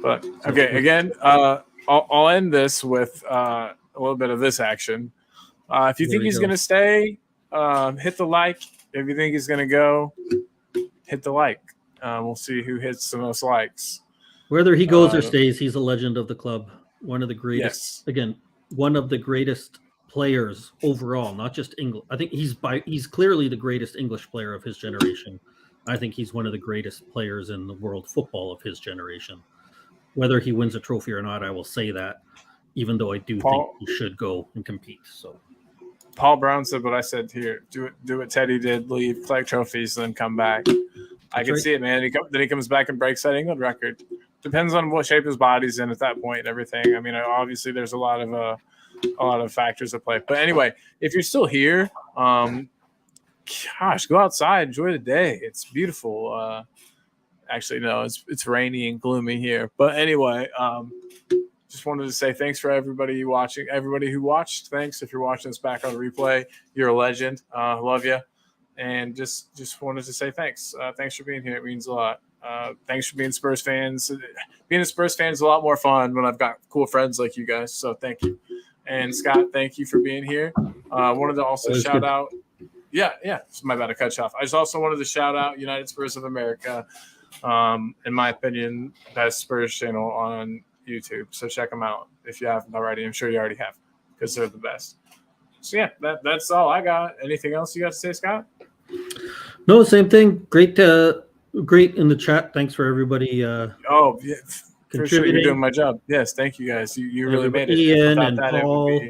But okay, again, I'll end this with a little bit of this action. If you think he's going to stay, hit the like. If you think he's going to go, hit the like. We'll see who hits the most likes. Whether he goes or stays, he's a legend of the club. One of the greatest. Yes. Again, one of the greatest players overall, not just English. I think he's clearly the greatest English player of his generation. I think he's one of the greatest players in the world football of his generation. Whether he wins a trophy or not, I will say that. even though I do think he should go and compete. So Paul Brown said what I said here. Do what Teddy did, leave, collect trophies, then come back. I can see it, man. Then he comes back and breaks that England record. Depends on what shape his body's in at that point and everything. I mean, obviously there's a lot of factors at play. But anyway, if you're still here, gosh, go outside, enjoy the day. It's beautiful. Actually, no, it's rainy and gloomy here. But anyway, just wanted to say thanks for everybody watching. Everybody who watched, thanks. If you're watching this back on replay, you're a legend. Love you. And just wanted to say thanks. Thanks for being here. It means a lot. Thanks for being Spurs fans. Being a Spurs fan is a lot more fun when I've got cool friends like you guys. So thank you. And Scott, thank you for being here. Wanted to also shout out. Yeah. It's my bad to cut you off. I just also wanted to shout out United Spurs of America. In my opinion, best Spurs channel on YouTube. So check them out if you haven't already. I'm sure you already have because they're the best. So yeah, that's all I got. Anything else you got to say, Scott? No, same thing. Great in the chat. Thanks for everybody. Yeah, for sure. You're doing my job. Yes, thank you guys. You really made it. Ian and Paul,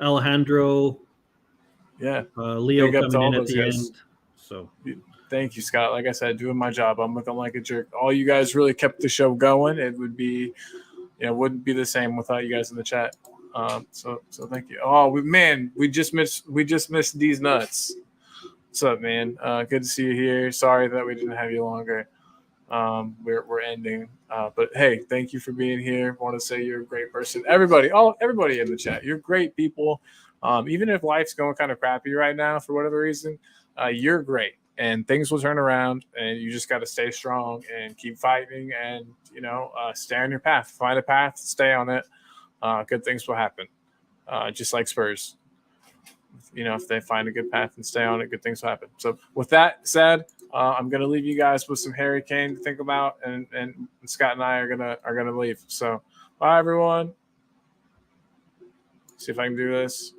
Alejandro. Yeah, Leo coming in at the end. So thank you, Scott. Like I said, doing my job. I'm looking like a jerk. All you guys really kept the show going. It would be, wouldn't be the same without you guys in the chat. So thank you. Oh, we just missed these nuts. What's up, man? Good to see you here. Sorry that we didn't have you longer. We're ending. But hey, thank you for being here. I want to say you're a great person. Everybody in the chat, you're great people. Even if life's going kind of crappy right now for whatever reason, you're great. And things will turn around, and you just got to stay strong and keep fighting and, stay on your path. Find a path, stay on it. Good things will happen, just like Spurs. If they find a good path and stay on it, good things will happen. So with that said, I'm going to leave you guys with some Harry Kane to think about, and Scott and I are gonna leave. So bye, everyone. See if I can do this.